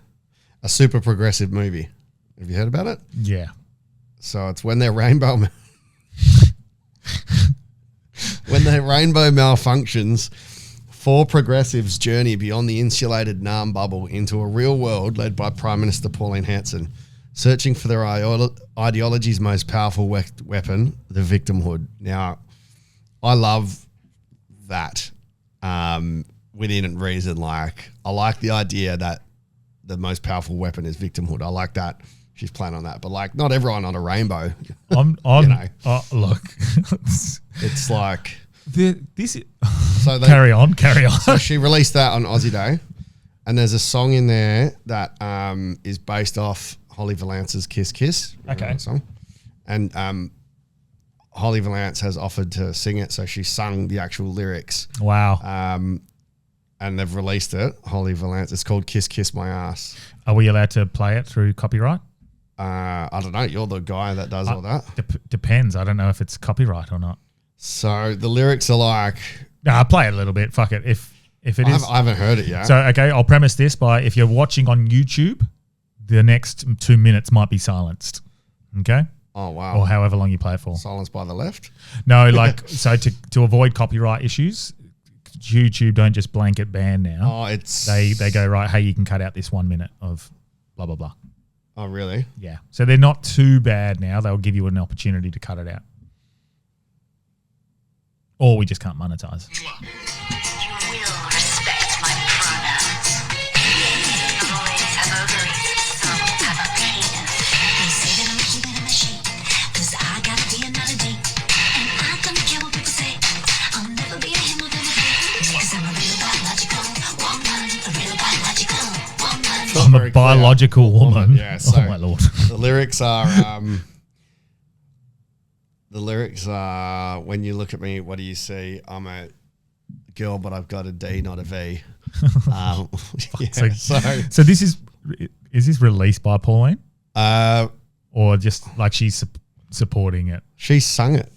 super progressive movie. Have you heard about it? Yeah. So it's when their rainbow malfunctions, four progressives journey beyond the insulated NAM bubble into a real world led by Prime Minister Pauline Hanson, searching for their ideology's most powerful weapon, the victimhood. Now, I love that within reason. Like, I like the idea that the most powerful weapon is victimhood. I like that she's playing on that. But, like, not everyone on a rainbow. I'm you know. Look. It's like... carry on. So she released that on Aussie Day. And there's a song in there that is based off Holly Valance's Kiss Kiss. Okay. Song. And Holly Valance has offered to sing it, so she sung the actual lyrics. Wow. And they've released it, Holly Valance. It's called Kiss Kiss My Ass. Are we allowed to play it through copyright? I don't know. You're the guy that does all that. Depends. I don't know if it's copyright or not. So the lyrics are like... I'll play it a little bit. Fuck it. If it is... I haven't heard it yet. So, okay, I'll premise this by, if you're watching on YouTube, the next 2 minutes might be silenced. Okay? Oh, wow. Or however long you play it for. Silence by the left? No, like, so to avoid copyright issues, YouTube don't just blanket ban now. Oh, it's... They go, right, hey, you can cut out this 1 minute of blah, blah, blah. Oh, really? Yeah. So they're not too bad now. They'll give you an opportunity to cut it out. Or we just can't monetize. You will respect my pronouns. Some ladies have ovaries, some have a penis. They say that I'm cute and I'm a sheep, 'cause I got a D and not a D. And I don't care what people say, I'll never be a him or them a he. 'Cause I'm a real biological woman, a real biological woman. I'm a biological woman. Yeah, so oh, my Lord. The lyrics are... The lyrics are, when you look at me, what do you see? I'm a girl, but I've got a D, not a V. So this is this released by Pauline? Or just like she's supporting it? She sung it.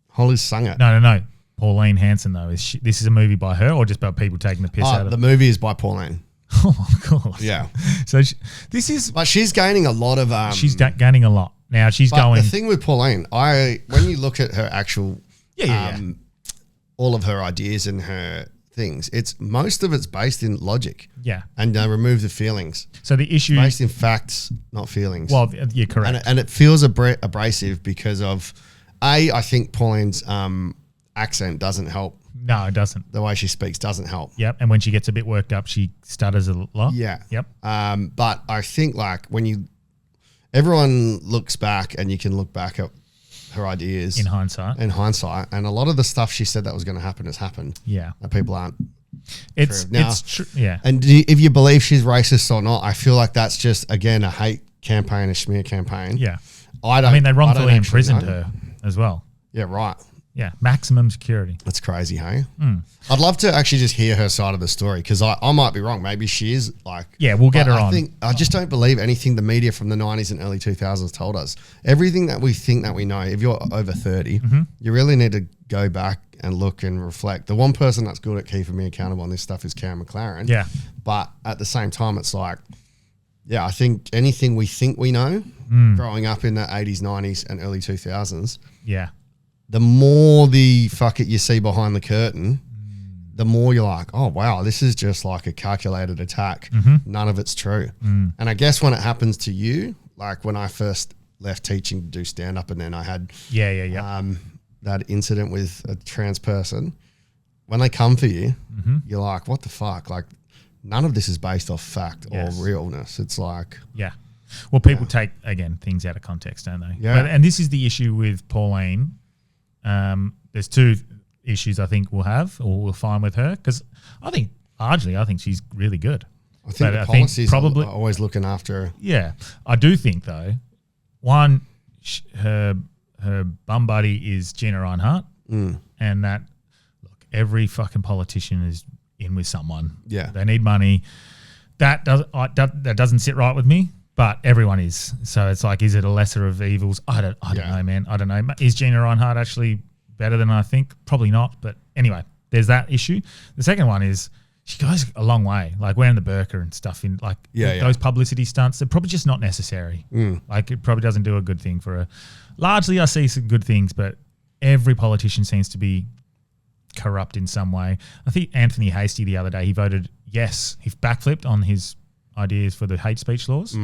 Holly's sung it. No. Pauline Hanson, though. This is a movie by her or just about people taking the piss out of it? The movie is by Pauline. Oh, my God. Yeah. So this is... But she's gaining a lot of... she's gaining a lot. Now she's going... The thing with Pauline, when you look at her actual... all of her ideas and her things, most of it's based in logic. Yeah. And remove the feelings. So the issue... Based in facts, not feelings. Well, you're correct. And it feels abrasive because of... I think Pauline's accent doesn't help. No, it doesn't. The way she speaks doesn't help. Yep. And when she gets a bit worked up, she stutters a lot. Yeah. Yep. But I think, like, when everyone looks back and you can look back at her ideas in hindsight. And a lot of the stuff she said that was going to happen has happened. Yeah. And people aren't. It's Now, true. Yeah. And if you believe she's racist or not, I feel like that's just, again, a hate campaign, a smear campaign. Yeah. I mean, they wrongfully actually imprisoned know. her as well. Yeah, right. Yeah. Maximum security. That's crazy, hey? I'd love to actually just hear her side of the story because I might be wrong. Maybe she is like... Yeah, we'll get her on. I just don't believe anything the media from the 90s and early 2000s told us. Everything that we think that we know, if you're over 30, you really need to go back and look and reflect. The one person that's good at keeping me accountable on this stuff is Karen McLaren. Yeah. But at the same time, it's like, yeah, I think anything we think we know growing up in the 80s, 90s and early 2000s, Yeah. the more the fuck it you see behind the curtain, the more you're like, oh, wow, this is just like a calculated attack. None of it's true. And I guess when it happens to you, like when I first left teaching to do stand-up and then I had that incident with a trans person, when they come for you, you're like, what the fuck? Like, none of this is based off fact or realness. It's like... Yeah. Well, people take, again, things out of context, don't they? Yeah. And this is the issue with Pauline. There's two issues I think we'll have or we'll find with her because I think she's really good. I think the policies probably are always looking after her. Yeah. I do think, though, one, her bum buddy is Gina Reinhart and that, look, every fucking politician is in with someone. Yeah. They need money. That doesn't sit right with me. But everyone is. So it's like, is it a lesser of evils? I don't know, man. I don't know. Is Gina Reinhart actually better than I think? Probably not. But anyway, there's that issue. The second one is she goes a long way, like wearing the burqa and stuff in like those publicity stunts. They're probably just not necessary. Like it probably doesn't do a good thing for her. Largely, I see some good things, but every politician seems to be corrupt in some way. I think Anthony Hastie the other day, he voted yes. He backflipped on his ideas for the hate speech laws.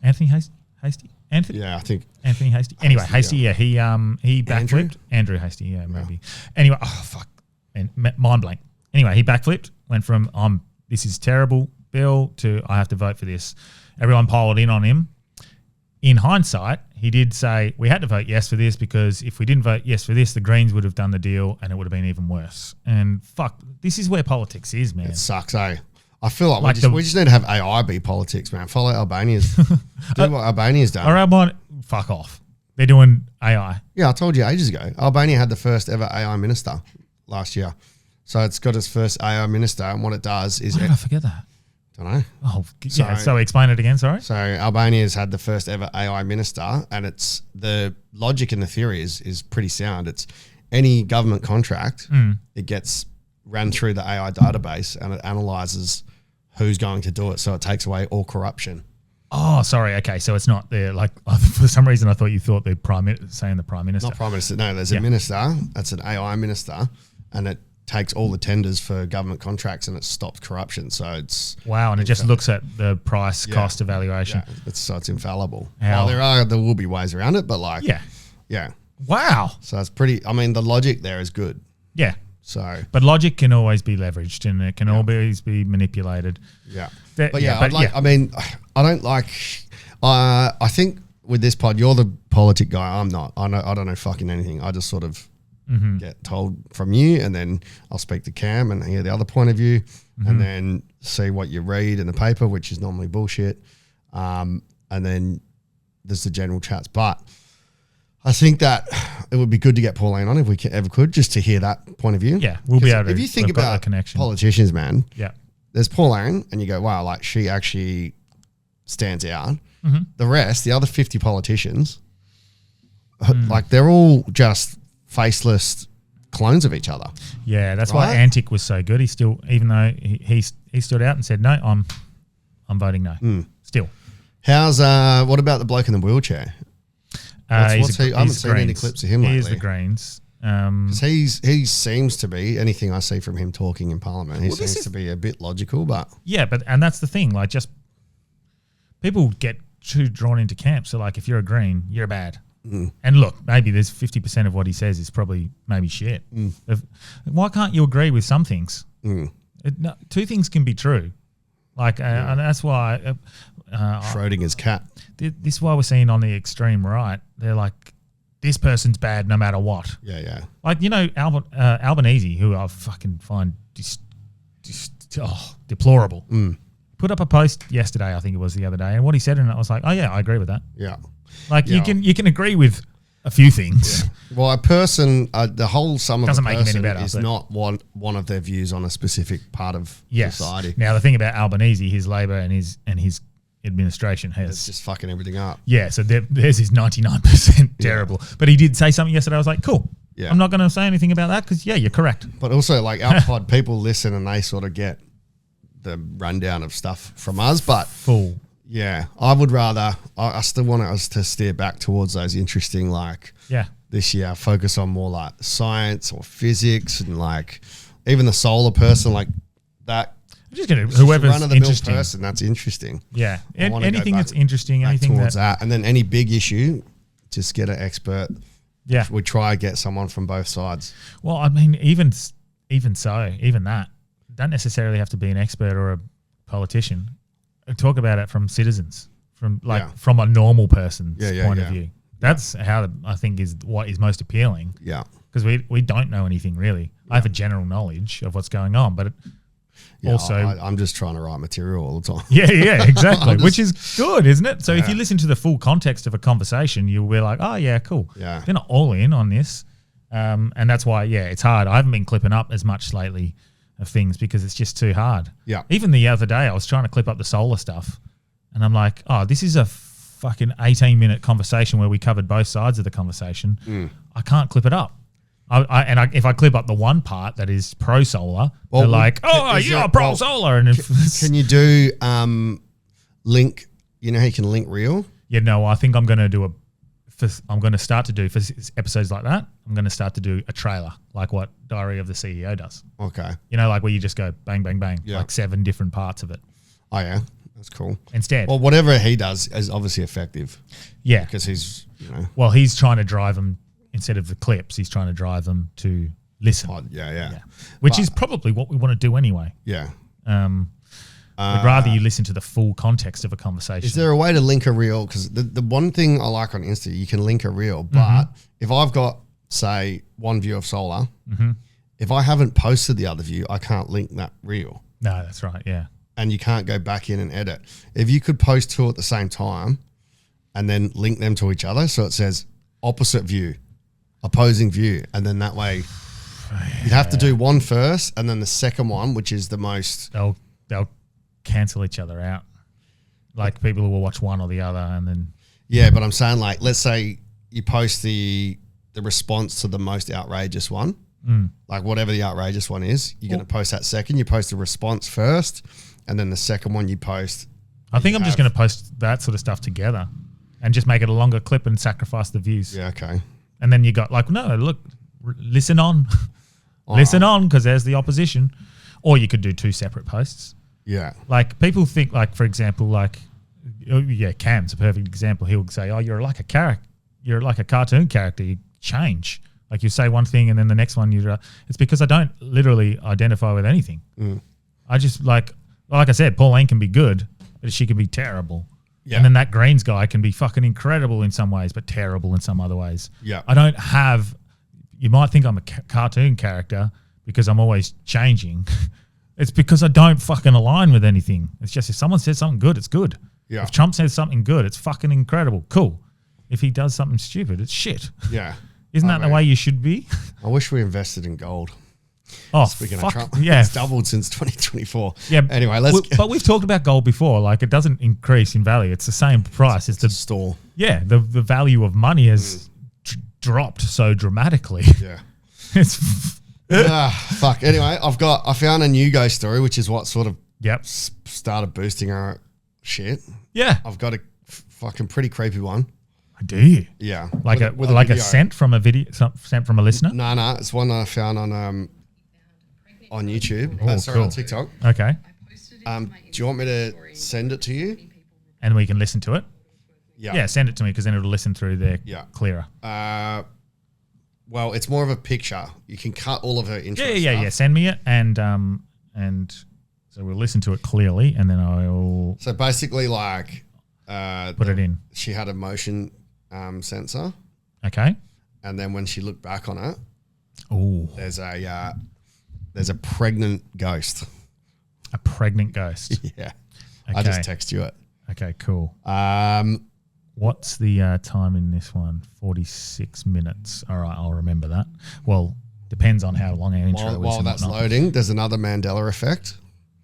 Anthony Hastie? Anthony? Yeah, I think Anthony Hastie. Anyway, Hastie, he backflipped. Andrew Hastie, maybe. Anyway, fuck. And mind blank. Anyway, he backflipped, went from this is terrible bill to I have to vote for this. Everyone piled in on him. In hindsight, he did say we had to vote yes for this because if we didn't vote yes for this, the Greens would have done the deal and it would have been even worse. And fuck, this is where politics is, man. it sucks, eh? I feel like we just need to have AI be politics, man. Follow Albania's. Do what Albania's done. All right, fuck off. They're doing AI. Yeah, I told you ages ago. Albania had the first ever AI minister last year. So it's got its first AI minister, and what it does is... Why did I forget that? Don't know. Oh, yeah. So explain it again, sorry. So Albania's had the first ever AI minister, and it's the logic and the theory is pretty sound. It's any government contract, it gets ran through the AI database, and it analyzes who's going to do it, so it takes away all corruption. Oh, sorry. Okay, so it's not there. Like for some reason, I thought you thought the prime minister. Not prime minister. No, there's a minister. That's an AI minister, and it takes all the tenders for government contracts and it stops corruption. So it's and it just looks at the price cost evaluation. Yeah, it's infallible. How? Well, there will be ways around it, but like Wow. So it's pretty. I mean, the logic there is good. Yeah. So, but logic can always be leveraged and it can always be manipulated. Yeah. I mean, I don't like. I think with this pod, you're the politic guy. I'm not. I don't know fucking anything. I just sort of get told from you, and then I'll speak to Cam and hear the other point of view, and then see what you read in the paper, which is normally bullshit. And then there's the general chats, but I think that it would be good to get Pauline on if we ever could, just to hear that point of view. Yeah, we'll be able to. If you think about connection. Politicians, man, yeah, there's Pauline, and you go, wow, like she actually stands out. The rest, the other 50 politicians, like they're all just faceless clones of each other. Yeah, that's why Antic was so good. He still, even though he stood out and said, no, I'm voting no. Still. How's what about the bloke in the wheelchair? I haven't seen any clips of him lately. He is the Greens. Because he seems to be, anything I see from him talking in Parliament, he seems to be a bit logical, but... Yeah, and that's the thing, like just people get too drawn into camps. So like if you're a Green, you're bad. And look, maybe there's 50% of what he says is probably maybe shit. Why can't you agree with some things? Two things can be true. Like, and that's why... Schrodinger's cat. This is why we're seeing on the extreme right, they're like this person's bad no matter what. Yeah, yeah. Like, you know, Albanese, who I fucking find deplorable. Put up a post yesterday, I think it was the other day, and what he said in it, I was like, oh yeah, I agree with that. Yeah. Like you can agree with a few things. Yeah. Well, a person, the whole sum of Doesn't a make him any person better, is but- not one of their views on a specific part of society. Now the thing about Albanese, his Labor and his administration It's has just fucking everything up. yeah. So there's his 99% terrible. But he did say something yesterday. I was like, cool. Yeah. I'm not going to say anything about that because yeah, you're correct. But also, like, our pod, people listen and they sort of get the rundown of stuff from us. But Full. yeah, I would rather, I still want us to steer back towards those interesting, like, Yeah. this year, focus on more like science or physics and like even the solar person, like that. I'm just going to whoever's run-of-the-mill interesting. person, that's interesting. Yeah. I wanna go Anything back- that's interesting, back anything towards that, that. And then any big issue, just get an expert. yeah. We try to get someone from both sides. Well, I mean, even that don't necessarily have to be an expert or a politician. Talk about it from citizens, from from a normal person's point of view. That's how I think is what is most appealing. Yeah. Because we don't know anything really. I have a general knowledge of what's going on, but also I'm just trying to write material all the time. yeah, exactly, which is good, isn't it? So if you listen to the full context of a conversation, you'll be like, oh yeah, cool. Yeah. They're not all in on this, and that's why it's hard. I haven't been clipping up as much lately of things because it's just too hard. Yeah. Even the other day, I was trying to clip up the solar stuff, and I'm like, oh, this is a fucking 18-minute conversation where we covered both sides of the conversation. I can't clip it up. If I clip up the one part that is pro solar, they're like, "Oh, you're pro solar." And can you do link? You know how you can link reel? Yeah, no, I think I'm going to I'm going to start to do for episodes like that. I'm going to start to do a trailer, like what Diary of the CEO does. Okay. You know, like where you just go bang, bang, bang, Yeah. like 7 different parts of it. Oh yeah, that's cool. Instead, Well, whatever he does is obviously effective yeah, because he's well, he's trying to drive them instead of the clips. He's trying to drive them to listen. yeah. Which is probably what we want to do anyway. Yeah. I'd rather you listen to the full context of a conversation. Is there a way to link a reel? Because the one thing I like on Insta, you can link a reel. But if I've got, say, one view of solar, if I haven't posted the other view, I can't link that reel. No, that's right. Yeah. And you can't go back in and edit. If you could post two at the same time and then link them to each other, so it says opposite view, opposing view, and then that way you'd have to do one first and then the second one, which is the most... They'll cancel each other out. Like people will watch one or the other and then... Yeah, but I'm saying, like, let's say you post the response to the most outrageous one, like whatever the outrageous one is, you're going to post that second. You post the response first, and then the second one you post. I think I'm just going to post that sort of stuff together and just make it a longer clip and sacrifice the views. Yeah, okay. And then you got like, no, look, listen on. Listen on, because there's the opposition. Or you could do 2 separate posts. Yeah. Like people think, like, for example, like, Cam's a perfect example. He'll say, oh, you're like a cartoon character. You change. Like you say one thing and then the next one it's because I don't literally identify with anything. I just like I said, Pauline can be good, but she can be terrible. Yeah. And then that Greens guy can be fucking incredible in some ways, but terrible in some other ways. Yeah. I don't have, you might think I'm a cartoon character because I'm always changing. It's because I don't fucking align with anything. It's just if someone says something good, it's good. Yeah. If Trump says something good, it's fucking incredible. Cool. If he does something stupid, it's shit. Yeah. Isn't that the way you should be? I wish we invested in gold. Oh, Speaking fuck, of Trump, yeah. it's doubled since 2024. Yeah. Anyway, but we've talked about gold before. Like, it doesn't increase in value. It's the same price. It's the store. Yeah. The value of money has dropped so dramatically. Yeah. It's fuck. Anyway, I found a new ghost story, which is what sort of started boosting our shit. Yeah. I've got a fucking pretty creepy one. Do you? Yeah. Like with a video. sent from a video, sent from a listener? No, it's one I found on YouTube. Oh, Sorry, cool. on TikTok. Okay. Do you want me to send it to you? And we can listen to it? Yeah. Yeah, send it to me because then it'll listen through there clearer. Well, it's more of a picture. You can cut all of her intro Yeah. stuff. Send me it and so we'll listen to it clearly and then I'll So basically, like, put it in. She had a motion sensor. Okay. and then when she looked back on it, Oh, there's a pregnant ghost. a pregnant ghost. Yeah. Okay. I just text you it. Okay, cool. Um, What's the time in this one? 46 minutes. All right, I'll remember that. Well, depends on how long our intro is. while and that's whatnot. loading, there's another Mandela effect.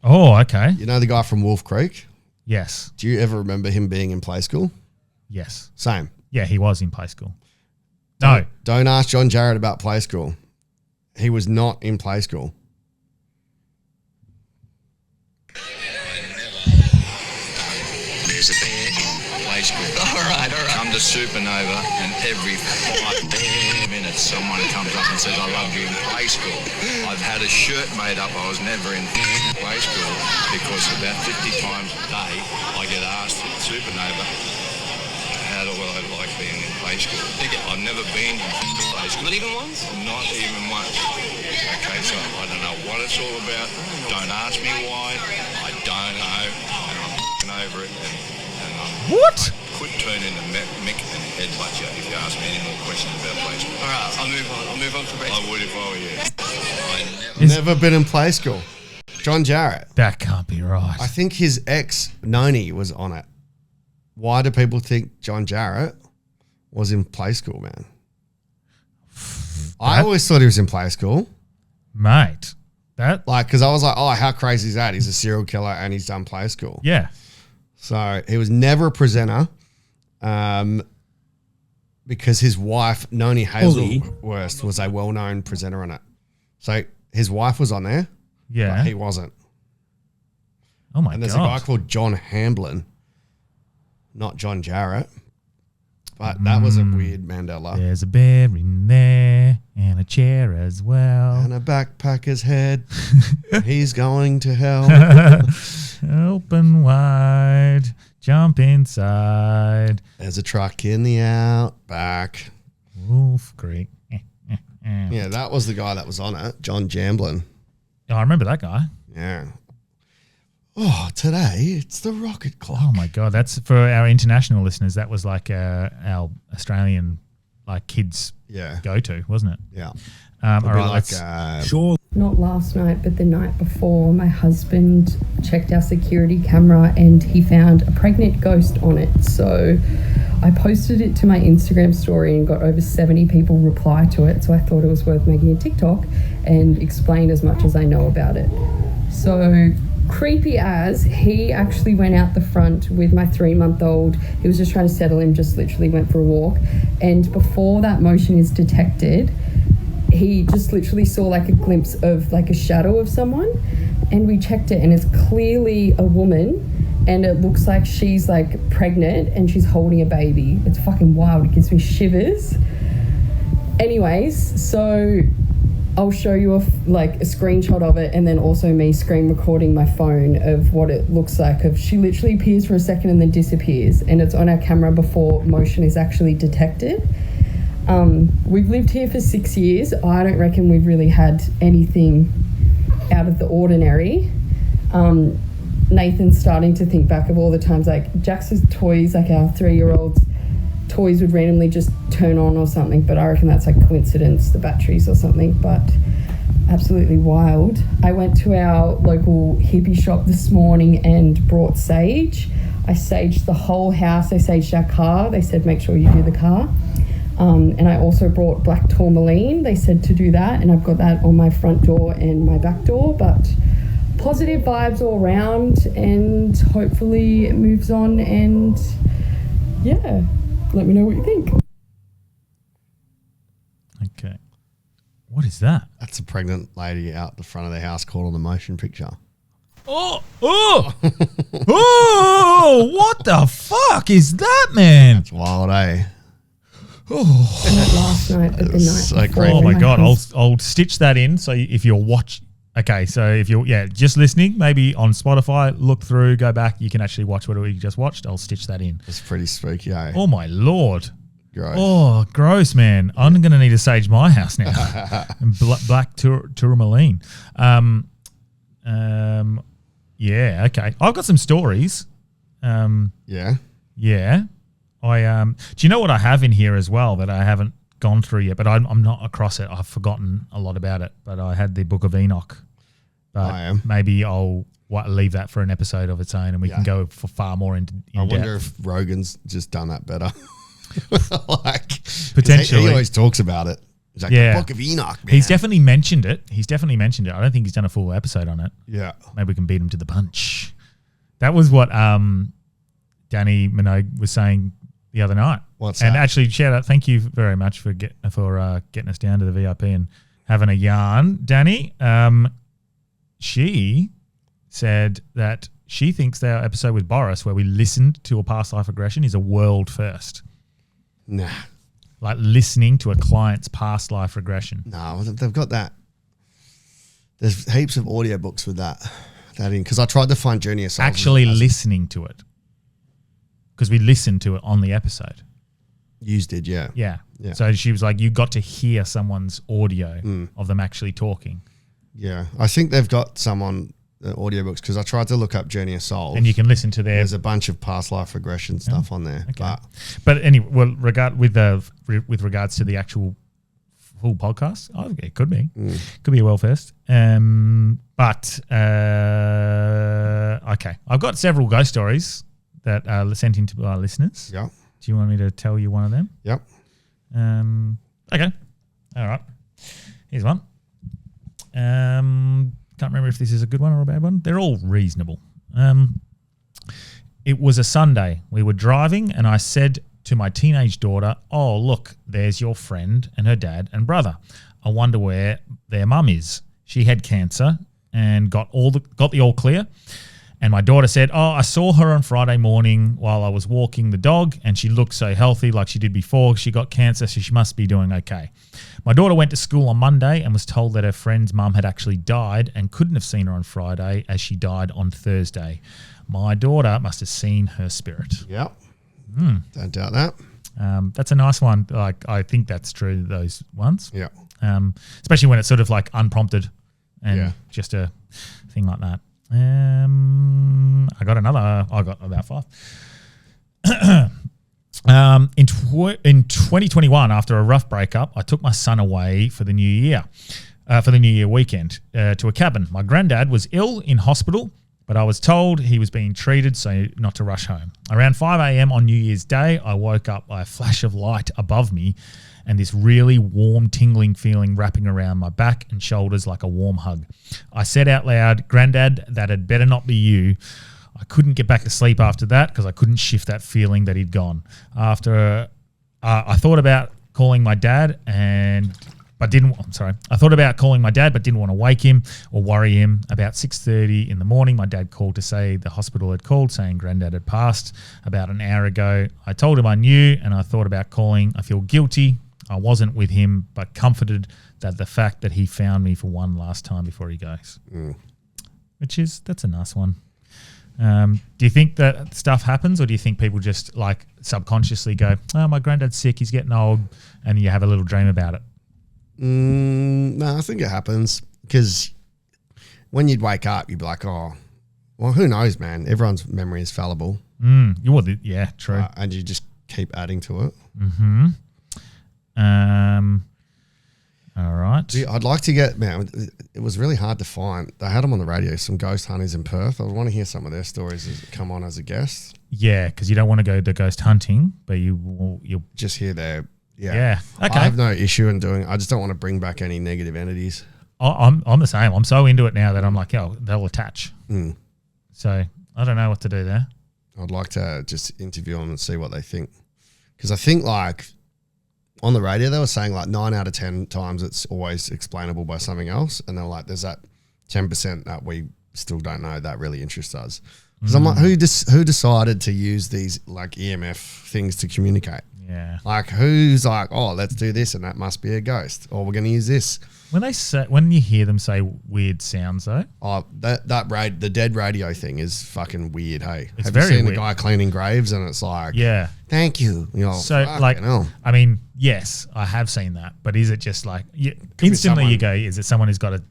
Oh, okay. You know the guy from Wolf Creek? Yes. Do you ever remember him being in play school? Yes. Same. Yeah, he was in play school. No. Don't ask John Jarrett about play school. He was not in play school. There's a bear in play school. All right. Come to Supernova, and every 5 minutes someone comes up and says, I loved you in play school. I've had a shirt made up. I was never in play school because about 50 times a day I get asked at Supernova, how do I like being in play school? I've never been in play school. Not even once? Not even once. Okay, so I don't know what it's all about. Don't ask me why. I don't know. And I'm over it. And What? I could turn into Mick and headbutt you if you ask me any more questions about play school. All right, I'll move on to the rest. I would if I were you. Never been in play school. John Jarrett. That can't be right. I think his ex, Noni, was on it. Why do people think John Jarrett was in play school, man? I always thought he was in play school. Mate, that... Like, because I was like, oh, how crazy is that? He's a serial killer and he's done play school. Yeah. So he was never a presenter because his wife, Noni Hazelworth, was a well-known presenter on it. So his wife was on there, Yeah. but he wasn't. Oh, my God. And there's a guy called John Hamblin, not John Jarrett. But that was a weird Mandela. There's a bear in there and a chair as well. And a backpacker's head. He's going to hell. Open wide, jump inside. There's a truck in the outback. Wolf Creek. Yeah, that was the guy that was on it, John Jamblin. Oh, I remember that guy. Yeah. Oh, today it's the rocket clock. Oh my God, that's for our international listeners. That was like our Australian like kids go to, wasn't it? Yeah. All right, sure. Not last night, but the night before, my husband checked our security camera and he found a pregnant ghost on it. So I posted it to my Instagram story and got over 70 people reply to it. So I thought it was worth making a TikTok and explain as much as I know about it. So creepy as, he actually went out the front with my 3-month-old. He was just trying to settle him, just literally went for a walk. And before that motion is detected, he just literally saw like a glimpse of like a shadow of someone, and we checked it and it's clearly a woman and it looks like she's like pregnant and she's holding a baby. It's fucking wild. It gives me shivers. Anyways, so I'll show you a screenshot of it and then also me screen recording my phone of what it looks like. She literally appears for a second and then disappears, and it's on our camera before motion is actually detected. We've lived here for 6 years. I don't reckon we've really had anything out of the ordinary. Nathan's starting to think back of all the times like Jax's toys, like our 3-year-old's toys would randomly just turn on or something, but I reckon that's like coincidence, the batteries or something, but absolutely wild. I went to our local hippie shop this morning and brought sage. I saged the whole house. I saged our car. They said make sure you do the car. And I also brought black tourmaline. They said to do that, and I've got that on my front door and my back door, but positive vibes all around, and hopefully it moves on, and yeah, let me know what you think. Okay. What is that? That's a pregnant lady out the front of the house caught on the motion picture. Oh, what the fuck is that, man? That's wild, eh? Oh, not last night, but the night so before. crazy. Oh my God, I'll stitch that in. So if you're so if you're just listening, maybe on Spotify, look through, go back, you can actually watch what we just watched. I'll stitch that in. It's pretty spooky, eh? Oh my Lord. Gross. Oh, gross, man. I'm going to need to sage my house now. And black tourmaline. Yeah, okay. I've got some stories. Yeah. Yeah. Do you know what I have in here as well that I haven't gone through yet, but I'm not across it. I've forgotten a lot about it, but I had the Book of Enoch. But I am. maybe I'll leave that for an episode of its own, and we can go for far more in I wonder depth. if Rogan's just done that better. Potentially. He always talks about it. He's like, Yeah. the Book of Enoch, man. He's definitely mentioned it. I don't think he's done a full episode on it. Yeah. Maybe we can beat him to the punch. That was what Danny Minogue was saying the other night. What's and that? actually, shout out, thank you very much for getting us down to the VIP and having a yarn. Danny, she said that she thinks our episode with Boris, where we listened to a past life regression, is a world first. Nah. Like listening to a client's past life regression. No, they've got that. There's heaps of audiobooks with that in, because I tried to find Journey of Souls. Actually listening to it. Because we listened to it on the episode. You did, yeah. Yeah. Yeah. So she was like, you got to hear someone's audio of them actually talking. Yeah. I think they've got some on the audiobooks, because I tried to look up Journey of Souls. And you can listen to There's a bunch of past life regression stuff on there. Okay. But anyway, well, with regards to the actual full podcast, it could be. Could be a well first. But okay. I've got several ghost stories that are sent in to our listeners. Yeah. Do you want me to tell you one of them? Yep. Okay. All right. Here's one. Can't remember if this is a good one or a bad one. They're all reasonable. It was a Sunday. We were driving and I said to my teenage daughter, "Oh, look, there's your friend and her dad and brother. I wonder where their mum is. She had cancer and got the all clear." And my daughter said, "Oh, I saw her on Friday morning while I was walking the dog and she looked so healthy like she did before. She got cancer, so she must be doing okay." My daughter went to school on Monday and was told that her friend's mum had actually died and couldn't have seen her on Friday as she died on Thursday. My daughter must have seen her spirit. Yep. Don't doubt that. That's a nice one. Like, I think that's true, those ones. Yeah. Especially when it's sort of like unprompted and just a thing like that. I got about 5. In 2021, after a rough breakup, I took my son away for the New Year weekend to a cabin. My granddad was ill in hospital, but I was told he was being treated, so not to rush home. Around 5 a.m. on New Year's Day, I woke up by a flash of light above me and this really warm, tingling feeling wrapping around my back and shoulders like a warm hug. I said out loud, "Granddad, that had better not be you." I couldn't get back to sleep after that because I couldn't shift that feeling that he'd gone. After I thought about calling my dad but didn't want to wake him or worry him. About 6:30 in the morning, my dad called to say the hospital had called saying Granddad had passed about an hour ago. I told him I knew and I thought about calling. I feel guilty. I wasn't with him, but comforted that the fact that he found me for one last time before he goes. That's a nice one. Do you think that stuff happens, or do you think people just like subconsciously go, "Oh, my granddad's sick, he's getting old," and you have a little dream about it? No, I think it happens because when you'd wake up, you'd be like, "Oh, well, who knows, man? Everyone's memory is fallible." Yeah, true. And you just keep adding to it. All right. I'd like to get, man, it was really hard to find. They had them on the radio, some ghost hunters in Perth. I want to hear some of their stories as come on as a guest. Yeah, because you don't want to go the ghost hunting, but you'll just hear their, Okay. I have no issue in doing, I just don't want to bring back any negative entities. I'm the same. I'm so into it now that I'm like, they'll attach. So I don't know what to do there. I'd like to just interview them and see what they think. Because I think like on the radio, they were saying like 9 out of 10 times it's always explainable by something else. And they're like, there's that 10% that we still don't know that really interests us. Because I'm like, who decided to use these like EMF things to communicate? Yeah. Like who's like, "Oh, let's do this and that must be a ghost," or "We're going to use this." When you hear them say weird sounds though. Oh, the dead radio thing is fucking weird, hey. It's Have very you seen weird. the guy cleaning graves and it's like, "Thank you." You know, so like, I mean, yes, I have seen that, but is it just like instantly you go, is it someone who's got a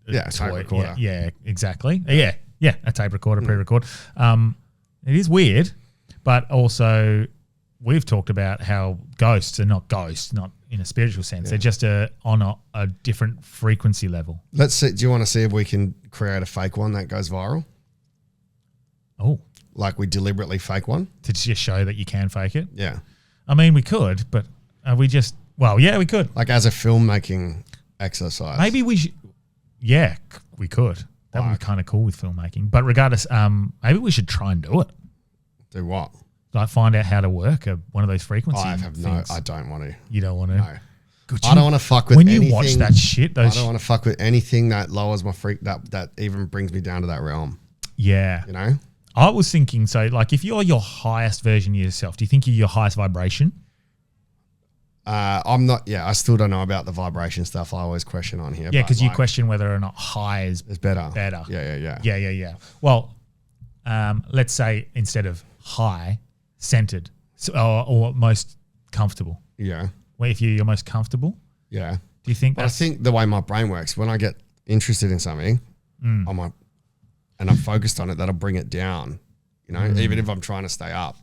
tape recorder? Yeah, exactly. Yeah, a tape recorder, pre-record. It is weird, but also we've talked about how ghosts are not ghosts, not in a spiritual sense. They're just on a different frequency level. Let's see. Do you want to see if we can create a fake one that goes viral? Oh. Like we deliberately fake one? To just show that you can fake it? Yeah. I mean, we could, but we just... Well, yeah, we could. Like as a filmmaking exercise. Maybe we should... Yeah, we could. That would be kind of cool with filmmaking. But regardless, maybe we should try and do it. Do what? Like find out how to work one of those frequencies. I don't want to. You don't want to? No. I don't want to fuck with anything. When you watch that shit, I don't want to fuck with anything that lowers my that even brings me down to that realm. Yeah. You know? I was thinking, so like if you're your highest version of yourself, do you think you're your highest vibration? I'm not. Yeah, I still don't know about the vibration stuff. I always question on here. Yeah, because you question whether or not high is better. Yeah. Well, let's say instead of high, centered, or most comfortable. Yeah. Well, if you're most comfortable. Yeah. Do you think? I think the way my brain works, when I get interested in something, and I'm focused on it, that'll bring it down. You know, even if I'm trying to stay up,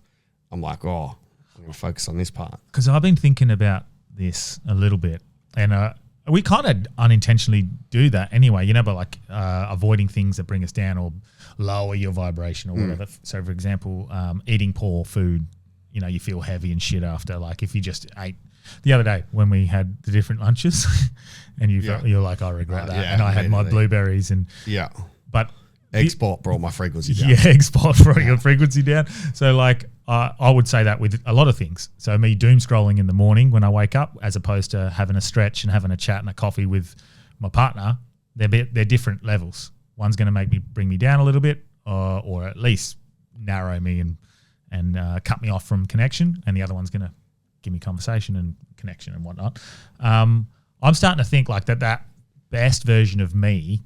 I'm like, oh, I'm going to focus on this part. Because I've been thinking about this a little bit, and we kind of unintentionally do that anyway, you know, but like avoiding things that bring us down or lower your vibration or whatever. So, for example, eating poor food, you know, you feel heavy and shit after. Like if you just ate the other day when we had the different lunches, and you're like, I regret that, and I had my blueberries and but. Export brought my frequency down. Yeah, export brought your frequency down. So, like, I would say that with a lot of things. So, me doom scrolling in the morning when I wake up, as opposed to having a stretch and having a chat and a coffee with my partner, they're different levels. One's going to bring me down a little bit, or at least narrow me and cut me off from connection, and the other one's going to give me conversation and connection and whatnot. I'm starting to think like that best version of me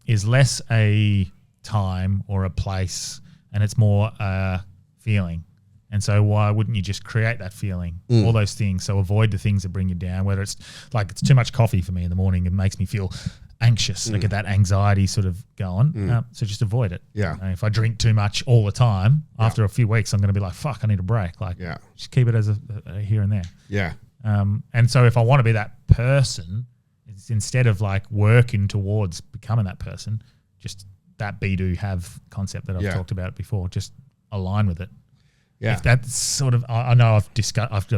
is less a time or a place, and it's more a feeling. And so why wouldn't you just create that feeling? All those things. So avoid the things that bring you down, whether it's like it's too much coffee for me in the morning. It makes me feel anxious. I get that anxiety sort of going. So just avoid it. Yeah. If I drink too much all the time, after a few weeks, I'm going to be like, fuck, I need a break. Like, just keep it as a here and there. Yeah. And so if I want to be that person, it's instead of like working towards becoming that person, just that be, do, have concept that I've talked about before, just align with it. Yeah. If that's sort of, I know I've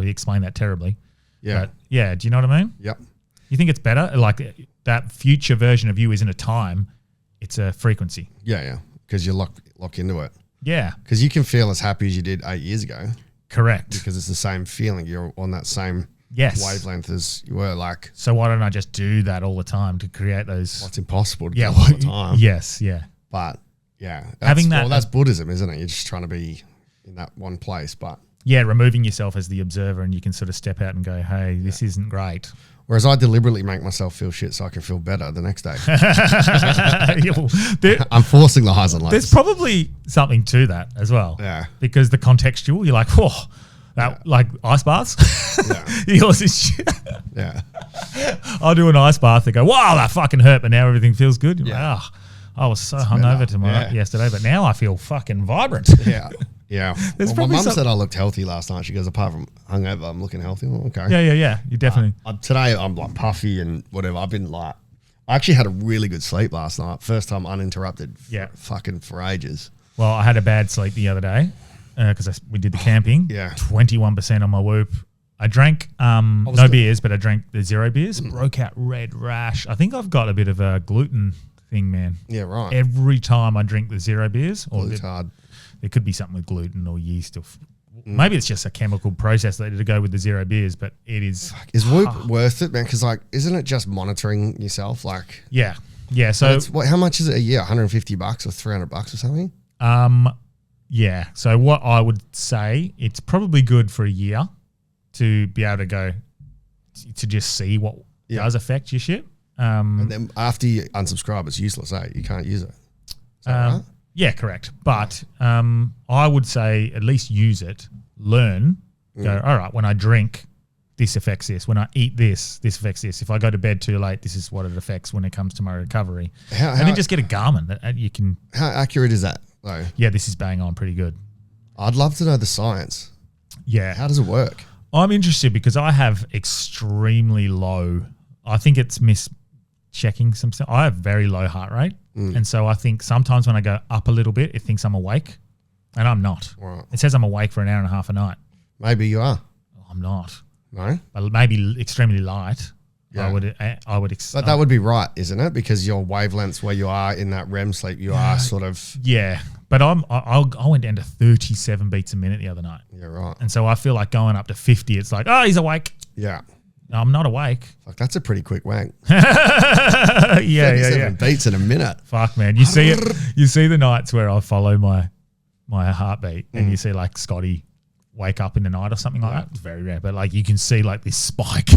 explained that terribly. Yeah. But yeah. Do you know what I mean? Yep. You think it's better? Like that future version of you isn't a time, it's a frequency. Yeah. Yeah. Because you lock into it. Yeah. Because you can feel as happy as you did 8 years ago. Correct. Because it's the same feeling. You're on that same wavelength as you were. Like, so why don't I just do that all the time to create those? Well, it's impossible to do all the time. Yes. Yeah. But yeah, having that. Well, that's Buddhism, isn't it? You're just trying to be in that one place. But yeah, removing yourself as the observer, and you can sort of step out and go, hey, this isn't great. Whereas I deliberately make myself feel shit so I can feel better the next day. I'm forcing the highs and lows. There's probably something to that as well. Yeah. Because the contextual, you're like, whoa, like ice baths. Yours is shit. Yeah. I'll do an ice bath and go, wow, that fucking hurt, but now everything feels good. You're like, I was so hungover yesterday, but now I feel fucking vibrant. Yeah. Yeah. Well, my mum said I looked healthy last night. She goes, apart from hungover, I'm looking healthy. Well, okay. Yeah. You definitely. Today I'm like puffy and whatever. I've been like, I actually had a really good sleep last night. First time uninterrupted. For ages. Well, I had a bad sleep the other day because we did the camping. 21% on my Whoop. I drank no beers, but I drank the 0 beers. Broke out red rash. I think I've got a bit of a gluten thing, man. Yeah, right. Every time I drink the 0 beers, Gluten's hard. There could be something with gluten or yeast, or maybe it's just a chemical process that to go with the 0 beers. But it is. Is Whoop worth it, man? Because like, isn't it just monitoring yourself? Like, yeah. So how much is it a year? $150 or $300 or something? Yeah. So what I would say, it's probably good for a year to be able to go to just see what does affect your shit. And then after you unsubscribe, it's useless, eh? You can't use it. Is that right? Yeah, correct. But I would say at least use it, learn, go, all right, when I drink, this affects this. When I eat this affects this. If I go to bed too late, this is what it affects when it comes to my recovery. And then just get a Garmin that you can. How accurate is that, though? Yeah, this is bang on pretty good. I'd love to know the science. Yeah. How does it work? I'm interested because I have extremely low. I think it's checking some stuff. I have very low heart rate, and so I think sometimes when I go up a little bit, it thinks I'm awake, and I'm not. Right. It says I'm awake for an hour and a half a night. Maybe you are. I'm not. No, but maybe extremely light. Yeah. I would. But that would be right, isn't it? Because your wavelengths where you are in that REM sleep, you are sort of. Yeah, but I went down to 37 beats a minute the other night. Yeah, right. And so I feel like going up to 50, it's like, oh, he's awake. Yeah. No, I'm not awake. Fuck, that's a pretty quick wank. yeah. Beats in a minute. Fuck, man. You see it. You see the nights where I follow my heartbeat, and you see like Scotty wake up in the night or something like that. It's very rare, but like you can see like this spike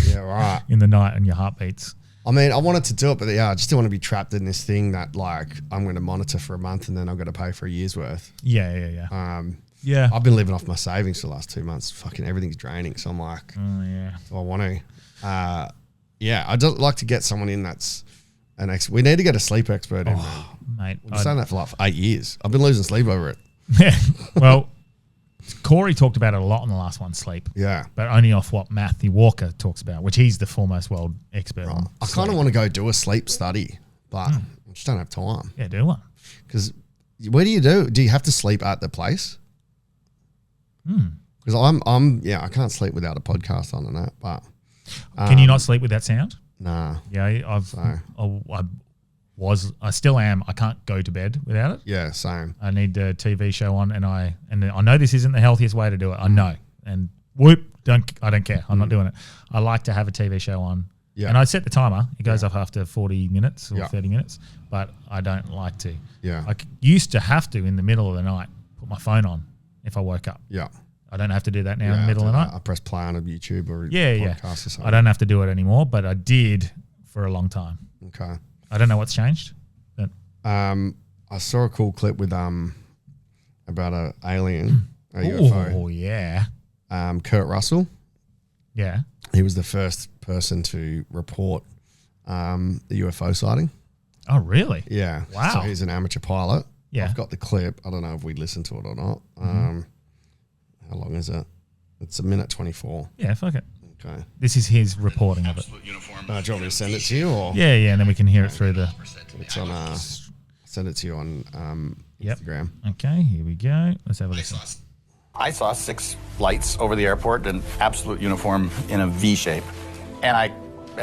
in the night and your heartbeats. I mean, I wanted to do it, but I just didn't want to be trapped in this thing that like I'm going to monitor for a month and then I'm going to pay for a year's worth. Yeah. Yeah. I've been living off my savings for the last 2 months. Fucking everything's draining. So I'm like, oh yeah. Do I want to? I'd like to get someone in that's an expert. We need to get a sleep expert in. Mate. We've been saying that for like 8 years. I've been losing sleep over it. Yeah. Well, Corey talked about it a lot on the last one, sleep. Yeah. But only off what Matthew Walker talks about, which he's the foremost world expert on. I kind of want to go do a sleep study, but I just don't have time. Yeah, do one. Because where do you do? Do you have to sleep at the place? Because I can't sleep without a podcast on and that. But can you not sleep with that sound? Nah. Yeah, I still am. I can't go to bed without it. Yeah, same. I need a TV show on, and I know this isn't the healthiest way to do it. I know, and I don't care. I'm not doing it. I like to have a TV show on. Yeah. And I set the timer. It goes off after 40 minutes or 30 minutes, but I don't like to. Yeah. I used to have to in the middle of the night put my phone on if I woke up. Yeah. I don't have to do that now in the middle of the night. I press play on a YouTube or podcast or something. I don't have to do it anymore, but I did for a long time. Okay. I don't know what's changed. But I saw a cool clip with about an alien, a UFO. Oh yeah. Kurt Russell. Yeah. He was the first person to report the UFO sighting. Oh really? Yeah. Wow. So he's an amateur pilot. Yeah. I've got the clip. I don't know if we listened to it or not. How long is it? It's 1:24. Yeah, fuck it. Okay. This is his reporting of it. Do you want me to send it to you or? Yeah, and then we can hear it through the. It's on. Send it to you on Instagram. Okay, here we go. Let's have a listen. I saw 6 lights over the airport in absolute uniform in a V shape, and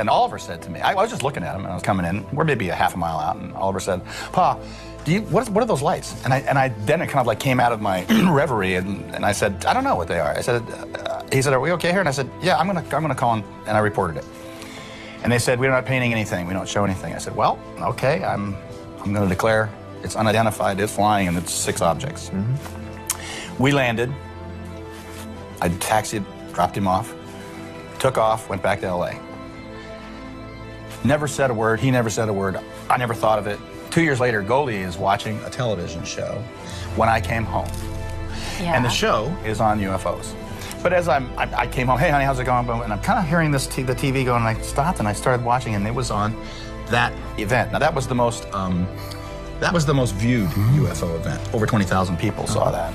Oliver said to me, I was just looking at him and I was coming in. We're maybe a half a mile out, and Oliver said, "Pa, what are those lights?" And I then it kind of like came out of my reverie, and I said, "I don't know what they are." I said, he said, "Are we okay here?" And I said, "Yeah, I'm gonna call in," and I reported it. And they said, "We're not painting anything. We don't show anything." I said, "Well, okay, I'm going to declare it's unidentified, it's flying, and it's 6 objects." We landed. I taxied, dropped him off, took off, went back to LA. Never said a word. He never said a word. I never thought of it. 2 years later, Goldie is watching a television show when I came home. Yeah. And the show is on UFOs. But as I came home, "Hey, honey, how's it going?" And I'm kind of hearing the TV going, and I stopped and I started watching, and it was on that event. Now, that was the most viewed UFO event. Over 20,000 people saw that.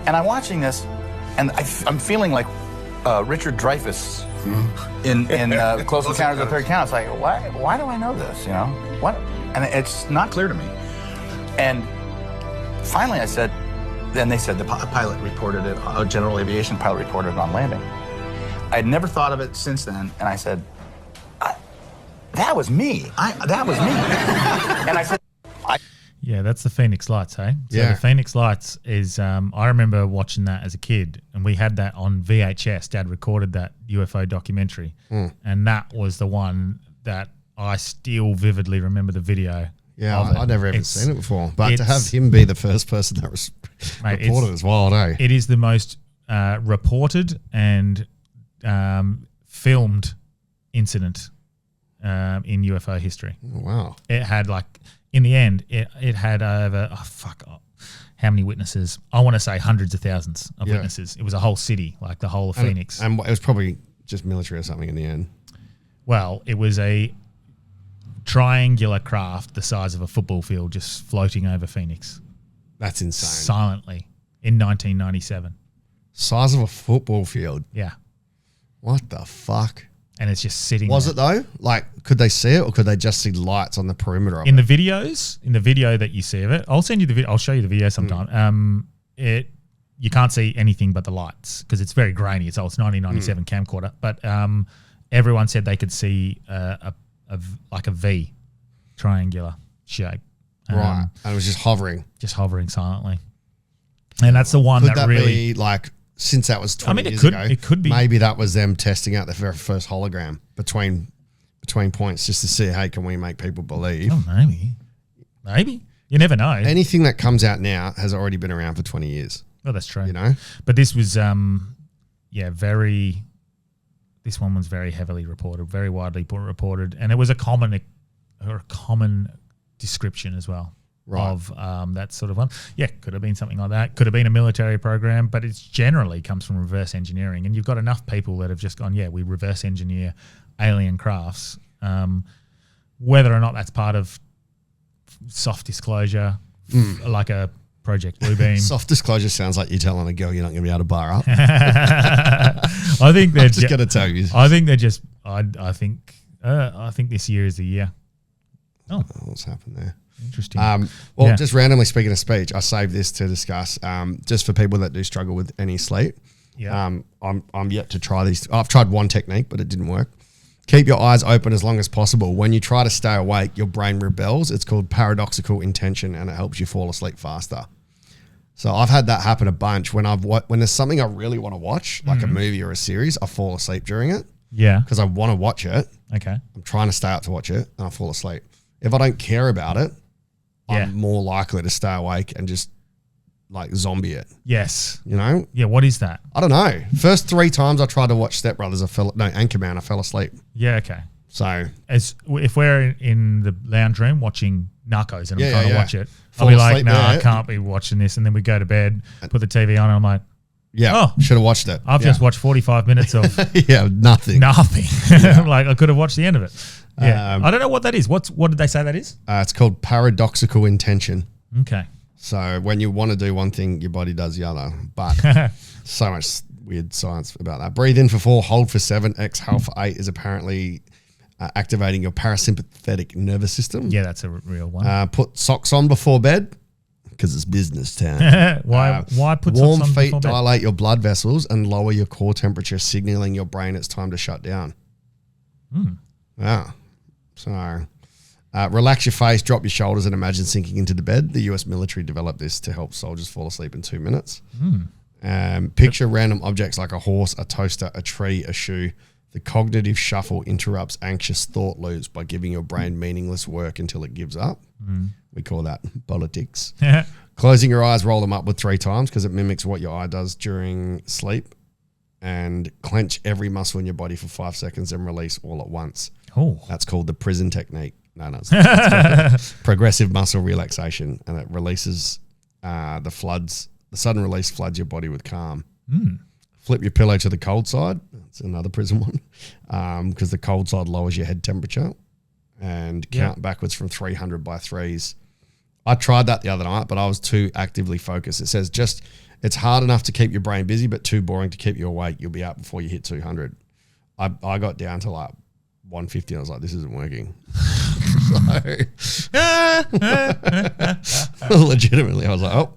And I'm watching this, and I'm feeling like Richard Dreyfuss in Close Encounters of the Third Kind. It's like, why do I know this? You know what? And it's not clear to me. And finally, I said. Then they said the pilot reported it. A general aviation pilot reported it on landing. I had never thought of it since then, and I said, "That was me. That was me." And I said, "Yeah, that's the Phoenix Lights, hey?" So the Phoenix Lights is. I remember watching that as a kid, and we had that on VHS. Dad recorded that UFO documentary, and that was the one that I still vividly remember the video. Yeah, I'd never even seen it before. But to have him be the first person that was reported as wild, eh? It is the most reported and filmed incident in UFO history. Oh, wow. It had in the end, it had over, how many witnesses? I want to say hundreds of thousands of witnesses. It was a whole city, like the whole of Phoenix. And it was probably just military or something in the end. Well, it was a triangular craft the size of a football field just floating over Phoenix. That's insane. Silently in 1997. Size of a football field. Yeah. What the fuck? And it's just sitting Was there. it though? Like, could they see it or could they just see lights on the perimeter of in it? the videos, in the video that you see of it, I'll send you the video. I'll show you the video sometime. You can't see anything but the lights because it's very grainy. It's 1997 camcorder, but everyone said they could see like a V triangular shape. Right. And it was just hovering silently. And that's the one could that that really be like, since that was 20 years ago, it could be. Maybe that was them testing out the very first hologram between points just to see, hey, can we make people believe? Oh, maybe. You never know. Anything that comes out now has already been around for 20 years. Oh, that's true. You know? But this was, this one was very heavily reported, very widely reported. And it was a common description as well. Right. Of that sort of one. Yeah, could have been something like that. Could have been a military program, but it's generally comes from reverse engineering. And you've got enough people that have just gone, we reverse engineer alien crafts. Whether or not that's part of soft disclosure, like a Project Bluebeam. Soft disclosure sounds like you're telling a girl you're not going to be able to bar up. I think they're just going to tell you. I think they're just. I think this year is the year. Oh, what's happened there? Interesting. Just randomly speaking of speech, I saved this to discuss. Just for people that do struggle with any sleep. Yeah. I'm yet to try these. I've tried one technique, but it didn't work. Keep your eyes open as long as possible. When you try to stay awake, your brain rebels. It's called paradoxical intention, and it helps you fall asleep faster. So I've had that happen a bunch when there's something I really want to watch, like a movie or a series, I fall asleep during it. Yeah. Because I want to watch it. Okay. I'm trying to stay up to watch it, and I fall asleep. If I don't care about it, I'm more likely to stay awake and just like zombie it. Yes. You know? Yeah, what is that? I don't know. First 3 times I tried to watch Step Brothers, Anchorman, I fell asleep. Yeah, okay. So if we're in the lounge room watching Narcos and I'm trying to watch it, Fall I'll be like, asleep no, there. I can't be watching this. And then we go to bed, put the TV on, and I'm like, should have watched it. I've just watched 45 minutes of nothing. Like I could have watched the end of it. Yeah. I don't know what that is. What did they say that is? It's called paradoxical intention. Okay. So when you want to do one thing, your body does the other. But so much weird science about that. Breathe in for 4, hold for 7, exhale for 8 is apparently activating your parasympathetic nervous system. Yeah, that's a real one. Put socks on before bed because it's business time. Why put warm socks on feet before bed? dilate your blood vessels and lower your core temperature, signaling your brain it's time to shut down. Yeah. So relax your face, drop your shoulders, and imagine sinking into the bed. The US military developed this to help soldiers fall asleep in 2 minutes. Picture random objects like a horse, a toaster, a tree, a shoe. The cognitive shuffle interrupts anxious thought loops by giving your brain meaningless work until it gives up. We call that politics. Closing your eyes, roll them upward 3 times because it mimics what your eye does during sleep. And clench every muscle in your body for 5 seconds and release all at once. Oh, that's called the prison technique. No, it's not. Progressive muscle relaxation, and it releases the sudden release floods your body with calm. Flip your pillow to the cold side. That's another prison one, because the cold side lowers your head temperature. And count backwards from 300 by 3s. I tried that the other night, but I was too actively focused. It says it's hard enough to keep your brain busy, but too boring to keep you awake. You'll be out before you hit 200. I got down to like 150 and I was like, this isn't working. Legitimately, I was like,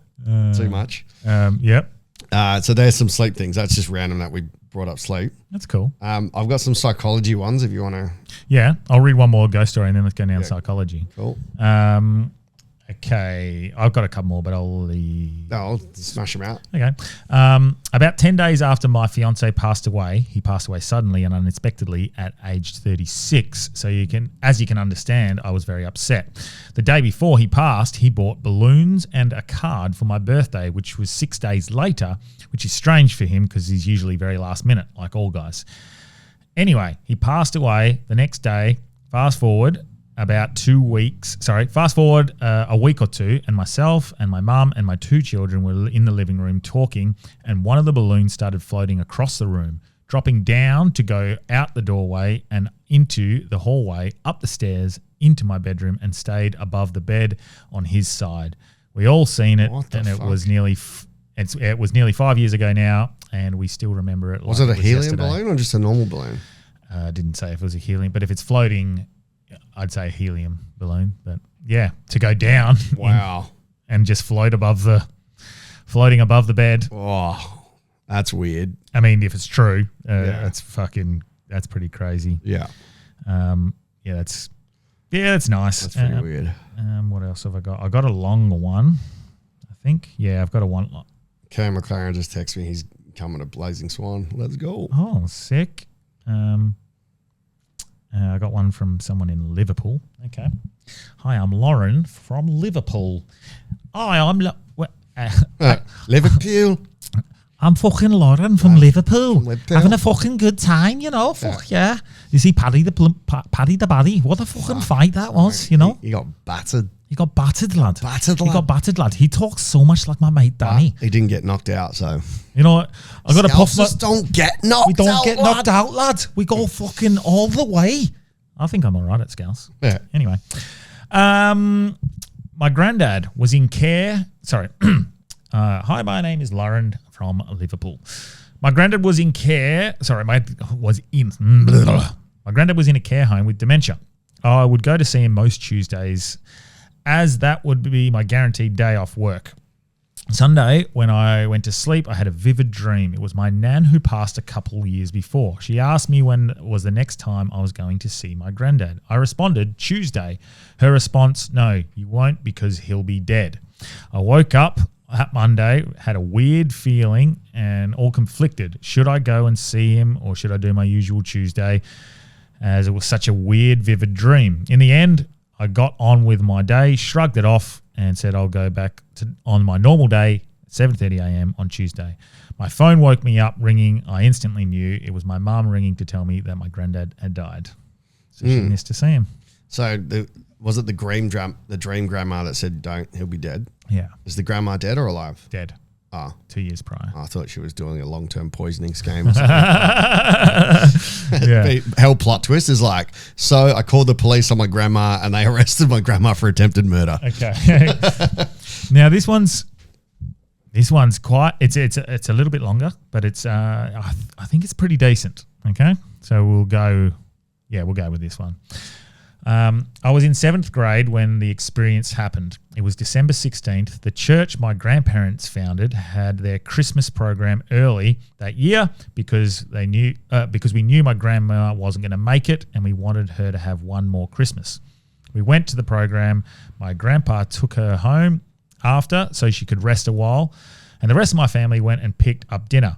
too much. Yep. So there's some sleep things. That's just random that we brought up sleep. That's cool. I've got some psychology ones if you want to. Yeah, I'll read one more ghost story and then let's go down psychology. Cool. Okay, I've got a couple more, but I'll smash them out. Okay. About 10 days after my fiance passed away, he passed away suddenly and unexpectedly at age 36. So as you can understand, I was very upset. The day before he passed, he bought balloons and a card for my birthday, which was 6 days later, which is strange for him because he's usually very last minute, like all guys. Anyway, he passed away the next day. Fast forward a week or two, and myself and my mum and my 2 children were in the living room talking, and one of the balloons started floating across the room, dropping down to go out the doorway and into the hallway, up the stairs, into my bedroom, and stayed above the bed on his side. We all seen it, and it was nearly 5 years ago now. and we still remember it. Was like it a helium yesterday. balloon or just a normal balloon? Didn't say if it was a helium, but if it's floating, I'd say a helium balloon. But yeah, to go down, Wow. and just floating above the bed. Oh, that's weird. I mean, if it's true, that's pretty crazy. Yeah. That's nice. That's pretty weird. What else have I got? I got a longer one, I think. Yeah, I've got a one. Cam McLaren just texted me. He's coming to Blazing Swan. Let's go. Oh, sick. I got one from someone in Liverpool. Okay. Hi, I'm Lauren from Liverpool. Hi, I'm Liverpool. I'm fucking Lauren from Liverpool. Having a fucking good time, you know. Fuck yeah. You see Paddy the Baddy. What a fucking fight that was, you know. He got battered. He got battered, lad. Battered, He got battered, lad. He talks so much like my mate Danny. He didn't get knocked out, so. You know what? I got to puff my... Scousers don't get knocked out, We don't get knocked lad. out, lad. We go fucking all the way. I think I'm all right at Scouse. Yeah. Anyway. My granddad was in care... Sorry. Hi, my name is Lauren from Liverpool. My granddad was in care... Sorry, my granddad was in a care home with dementia. I would go to see him most Tuesdays, as that would be my guaranteed day off work. Sunday, when I went to sleep, I had a vivid dream. It was my nan who passed a couple of years before. She asked me when was the next time I was going to see my granddad. I responded, Tuesday. Her response, no, you won't because he'll be dead. I woke up that Monday, had a weird feeling and all conflicted. Should I go and see him or should I do my usual Tuesday, as it was such a weird, vivid dream? In the end, I got on with my day, shrugged it off, and said I'll go back on my normal day at 7:30 a.m. on Tuesday. My phone woke me up ringing. I instantly knew it was my mum ringing to tell me that my granddad had died. So she missed to see him. So was it the dream grandma that said he'll be dead? Yeah. Is the grandma dead or alive? Dead. Oh. 2 years prior. I thought she was doing a long-term poisoning scheme or something. Yeah. Hell plot twist is like, so I called the police on my grandma and they arrested my grandma for attempted murder. Okay. Now this one's quite it's a little bit longer, but it's I think it's pretty decent. Okay. So we'll go with this one. I was in 7th grade when the experience happened. It was December 16th. The church my grandparents founded had their Christmas program early that year because we knew my grandma wasn't going to make it and we wanted her to have one more Christmas. We went to the program. My grandpa took her home after so she could rest a while, and the rest of my family went and picked up dinner.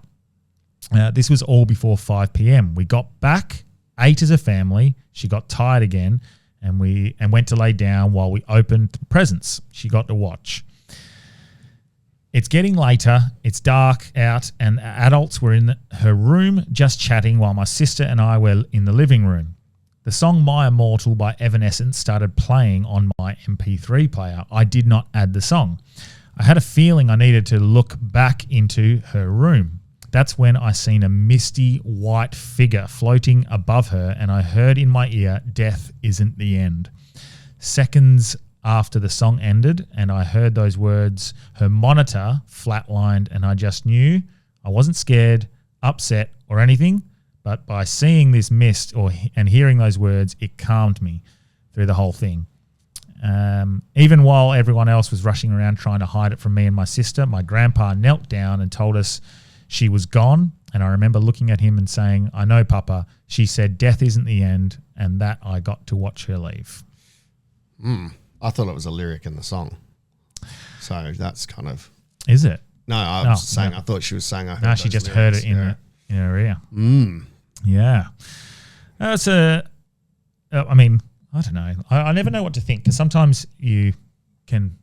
This was all before 5 p.m. We got back, ate as a family. She got tired again and went to lay down while we opened the presents. She got to watch. It's getting later. It's dark out and adults were in her room just chatting while my sister and I were in the living room. The song My Immortal by Evanescence started playing on my MP3 player. I did not add the song. I had a feeling I needed to look back into her room. That's when I seen a misty white figure floating above her and I heard in my ear, death isn't the end. Seconds after the song ended and I heard those words, her monitor flatlined and I just knew I wasn't scared, upset or anything, but by seeing this mist and hearing those words, it calmed me through the whole thing. Even while everyone else was rushing around trying to hide it from me and my sister, my grandpa knelt down and told us she was gone, and I remember looking at him and saying, I know, Papa. She said death isn't the end, and that I got to watch her leave. I thought it was a lyric in the song. So that's kind of... Is it? No, I was saying, no. I thought she was saying I heard No, she just heard it in her ear. Yeah. That's I mean, I don't know. I never know what to think, because sometimes you can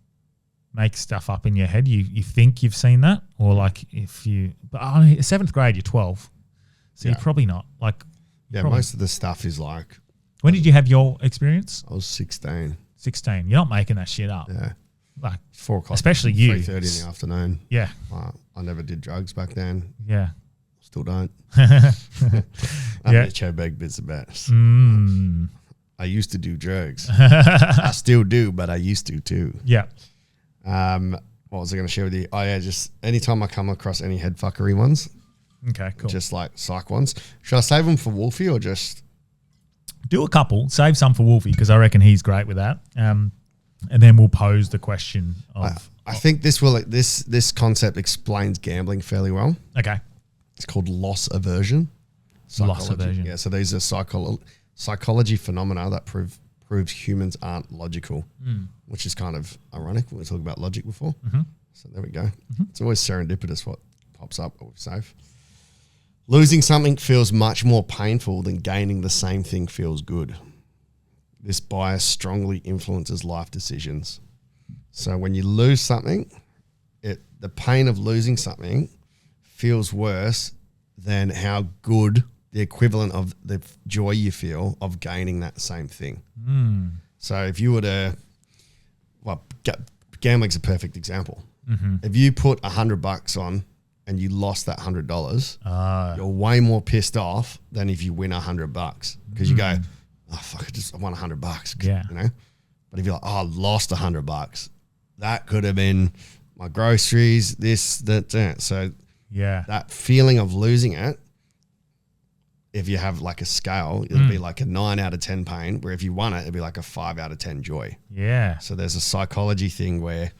make stuff up in your head. You think you've seen that, or like if you... But 7th grade, you're 12. So you're probably not. Like, yeah, most of the stuff is like... When did you have your experience? I was 16. 16. You're not making that shit up. Yeah. Like 4 o'clock. Especially you. 3:30 in the afternoon. Yeah. I never did drugs back then. Yeah. Still don't. Yeah. Chobeg bits the best. I used to do drugs. I still do, but I used to too. Yeah. What was I going to share with you? Oh yeah, just anytime I come across any head fuckery ones, Okay, cool. Just like psych ones. Should I save them for Wolfie or just do a couple? Save some for Wolfie because I reckon he's great with that. And then we'll pose the question of. I think this concept explains gambling fairly well. Okay. It's called loss aversion. Loss aversion. Yeah. So these are psychology phenomena that proves humans aren't logical, which is kind of ironic. We were talking about logic before. Mm-hmm. So there we go. It's always serendipitous what pops up or save. Losing something feels much more painful than gaining the same thing feels good. This bias strongly influences life decisions. So when you lose something, the pain of losing something feels worse than how good the equivalent of the joy you feel of gaining that same thing. So if you were to, gambling's a perfect example. If you put $100 on and you lost that $100, you're way more pissed off than if you win $100 because you go, oh fuck, I won $100. Yeah, you know. But if you're like, oh, I lost $100, that could have been my groceries, this, that. So yeah, that feeling of losing it, if you have like a scale, it'll be like a 9 out of 10 pain, where if you won it, it'd be like a 5 out of 10 joy. Yeah. So there's a psychology thing where,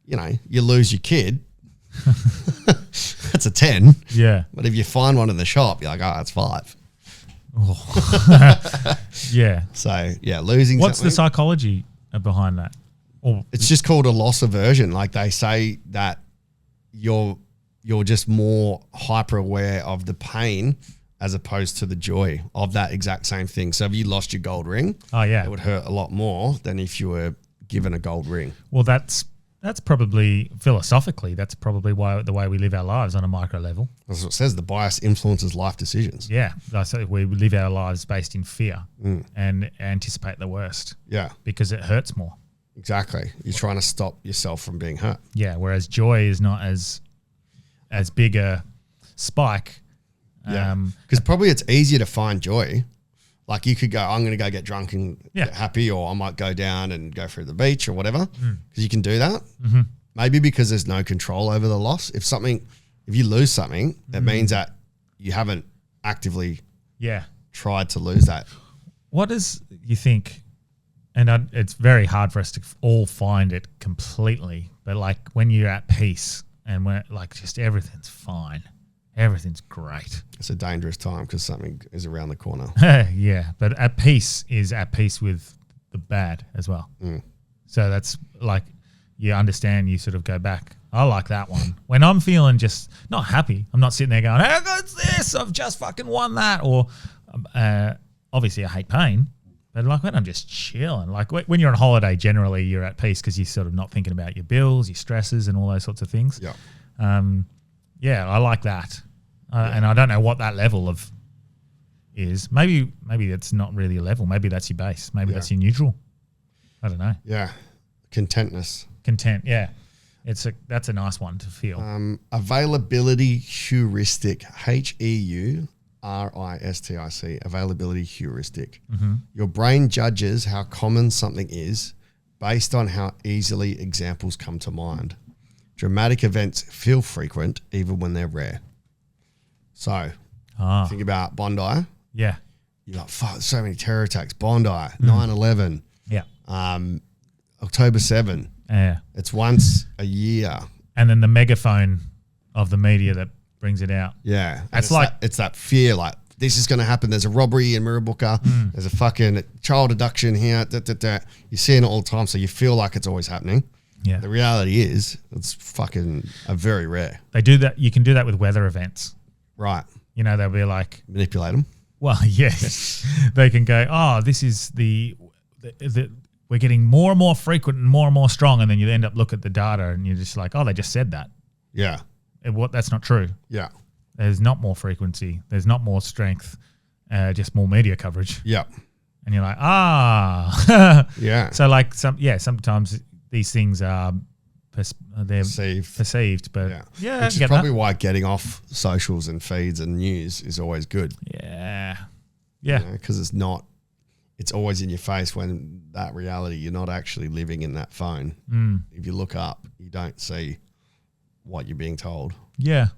you know, you lose your kid, that's a 10. Yeah. But if you find one in the shop, you're like, oh, that's 5. Oh. Yeah. So yeah, losing. What's the something, psychology behind that? Or it's just called a loss aversion. Like they say that you're just more hyper aware of the pain as opposed to the joy of that exact same thing. So if you lost your gold ring, it would hurt a lot more than if you were given a gold ring. Well, that's probably philosophically, that's probably why the way we live our lives on a micro level. That's what it says. The bias influences life decisions. Yeah. So we live our lives based in fear and anticipate the worst. Yeah. Because it hurts more. Exactly. You're trying to stop yourself from being hurt. Yeah. Whereas joy is not as big a spike. Yeah. Because probably it's easier to find joy. Like you could go, I'm going to go get drunk and get happy, or I might go down and go through the beach or whatever, because you can do that. Maybe because there's no control over the loss. If you lose something, it means that you haven't actively tried to lose that. What does you think, and it's very hard for us to all find it completely, but like when you're at peace and when like just everything's fine. Everything's great. It's a dangerous time because something is around the corner. Yeah, but at peace is at peace with the bad as well. So that's like you understand, you sort of go back. I like that one. When I'm feeling just not happy, I'm not sitting there going, how good's this? I've just fucking won that. Or obviously I hate pain, but like when I'm just chilling, like when you're on holiday, generally you're at peace because you're sort of not thinking about your bills, your stresses and all those sorts of things. Yeah. Yeah, I like that. And I don't know what that level of is. Maybe it's not really a level. Maybe that's your base. Maybe that's your neutral. I don't know. Yeah. Contentness. Content, yeah. That's a nice one to feel. Availability heuristic. HEURISTIC. Availability heuristic. Your brain judges how common something is based on how easily examples come to mind. Dramatic events feel frequent even when they're rare. So, think about Bondi. Yeah. You're like, fuck, so many terror attacks. Bondi, 9/11. Yeah. October 7. Yeah. It's once a year. And then the megaphone of the media that brings it out. Yeah. It's like it's that fear, like, this is going to happen. There's a robbery in Mirrabooka. There's a fucking child abduction here. You're seeing it all the time, so you feel like it's always happening. Yeah. The reality is it's fucking very rare. They do that. You can do that with weather events. Right. You know, they'll be like. Manipulate them. Well, yes. They can go, oh, this is we're getting more and more frequent and more strong. And then you end up look at the data and you're just like, oh, they just said that. Yeah. That's not true. Yeah. There's not more frequency. There's not more strength. Just more media coverage. Yeah. And you're like, yeah. So like sometimes these things are they're perceived, but yeah, which is probably why getting off socials and feeds and news is always good. Yeah, because it's always in your face when that reality you're not actually living in that phone. If you look up, you don't see what you're being told. Yeah.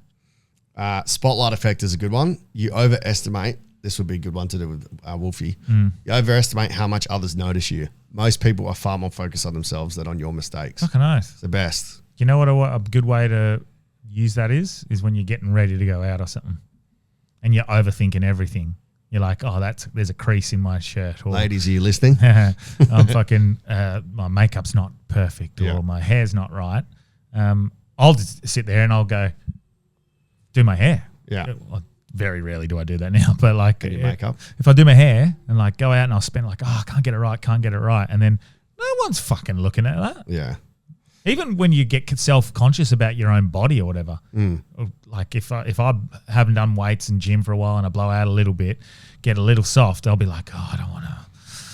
Spotlight effect is a good one. You overestimate. This would be a good one to do with Wolfie. Mm. You overestimate how much others notice you. Most people are far more focused on themselves than on your mistakes. Fucking nice. It's the best. You know what a good way to use that is when you're getting ready to go out or something and you're overthinking everything. You're like, oh, there's a crease in my shirt. Or, Ladies, are you listening? I'm fucking, my makeup's not perfect or my hair's not right. I'll just sit there and I'll go do my hair. Yeah. Very rarely do I do that now, but like Get your makeup. If I do my hair and like go out and I'll spend like, oh, I can't get it right. And then no one's fucking looking at that. Yeah. Even when you get self-conscious about your own body or whatever, like if I haven't done weights and gym for a while and I blow out a little bit, get a little soft, I'll be like, oh, I don't want to.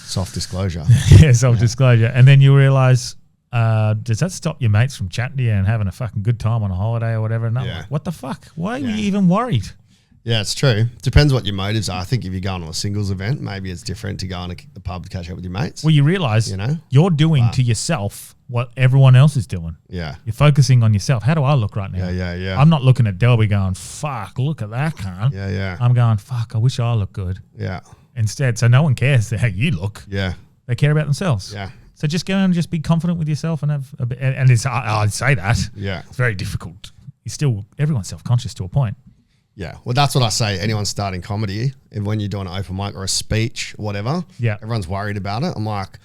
Soft disclosure. Yeah, self-disclosure. And then you realize, does that stop your mates from chatting to you and having a fucking good time on a holiday or whatever? No, like, what the fuck? Why are you even worried? Yeah, it's true. Depends what your motives are. I think if you're going to a singles event, maybe it's different to go on the pub to catch up with your mates. Well, you realise you're doing to yourself what everyone else is doing. Yeah. You're focusing on yourself. How do I look right now? Yeah. I'm not looking at Delby going, fuck, look at that cunt. Yeah. I'm going, fuck, I wish I looked good. Yeah. Instead, so no one cares how you look. Yeah. They care about themselves. Yeah. So just go and just be confident with yourself and have a bit, and it's, I'd say that. Yeah. It's very difficult. Everyone's self-conscious to a point. Yeah, well, that's what I say. Anyone starting comedy, and when you're doing an open mic or a speech, whatever, everyone's worried about it. I'm like,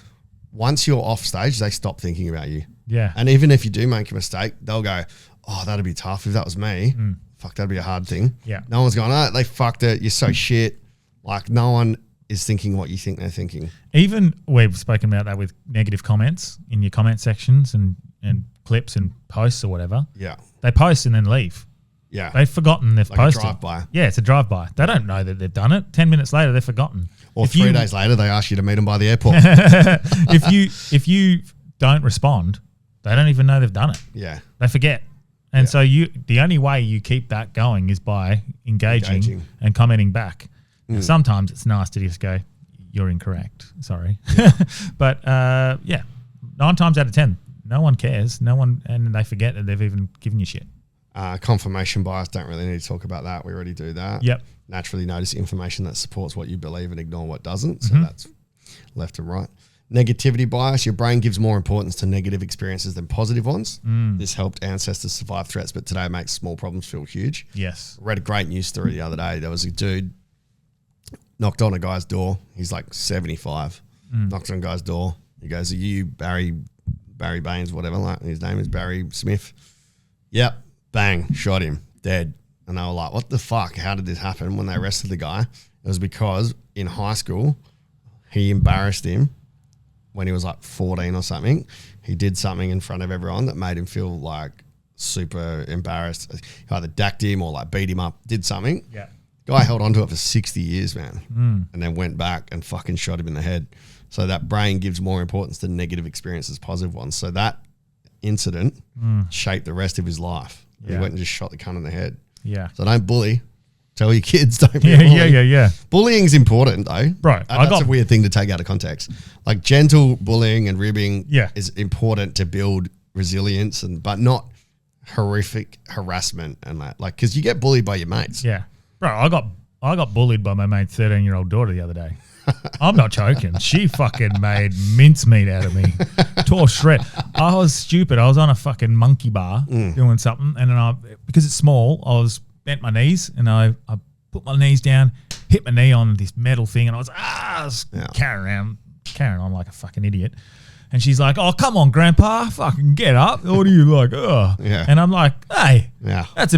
once you're off stage, they stop thinking about you. Yeah. And even if you do make a mistake, they'll go, oh, that'd be tough if that was me. Fuck, that'd be a hard thing. Yeah. No one's going, oh, they fucked it. You're so shit. Like, no one is thinking what you think they're thinking. Even we've spoken about that with negative comments in your comment sections and clips and posts or whatever. Yeah. They post and then leave. Yeah. They've forgotten they've like posted. a drive-by. Yeah, it's a drive-by. They don't know that they've done it. 10 minutes later, they've forgotten. Or 3 days later, they ask you to meet them by the airport. If you don't respond, they don't even know they've done it. Yeah. They forget. And so the only way you keep that going is by engaging. And commenting back. And sometimes it's nice to just go, you're incorrect. Sorry. Yeah. But 9 times out of 10, no one cares. No one, and they forget that they've even given you shit. Confirmation bias, don't really need to talk about that. We already do that. Yep. Naturally notice information that supports what you believe and ignore what doesn't. So that's left and right. Negativity bias, your brain gives more importance to negative experiences than positive ones. This helped ancestors survive threats, but today it makes small problems feel huge. Yes. I read a great news story the other day. There was a dude knocked on a guy's door. He's like 75. Knocked on a guy's door. He goes, are you Barry Baines, whatever? Like his name is Barry Smith. Yep. Bang, shot him, dead. And they were like, what the fuck? How did this happen? When they arrested the guy, it was because in high school, he embarrassed him when he was like 14 or something. He did something in front of everyone that made him feel like super embarrassed. He either dacked him or like beat him up, did something. Yeah. Guy held on to it for 60 years, man. And then went back and fucking shot him in the head. So that brain gives more importance to negative experiences, positive ones. So that incident shaped the rest of his life. He went and just shot the cunt in the head. Yeah. So don't bully. Tell your kids don't be a bully. Yeah. Bullying's important though. Bro, that's a weird thing to take out of context. Like gentle bullying and ribbing Yeah. is important to build resilience but not horrific harassment and that. Like, cause you get bullied by your mates. Yeah. Bro, I got bullied by my mate's 13-year-old daughter the other day. I'm not joking. She fucking made mincemeat out of me. Tore shred. I was stupid. I was on a fucking monkey bar doing something, and then because it's small, I was bent my knees, and I put my knees down, hit my knee on this metal thing, and I was carrying on like a fucking idiot. And she's like, "Oh, come on, Grandpa, fucking get up. What are you like?" And I'm like, "Hey, that's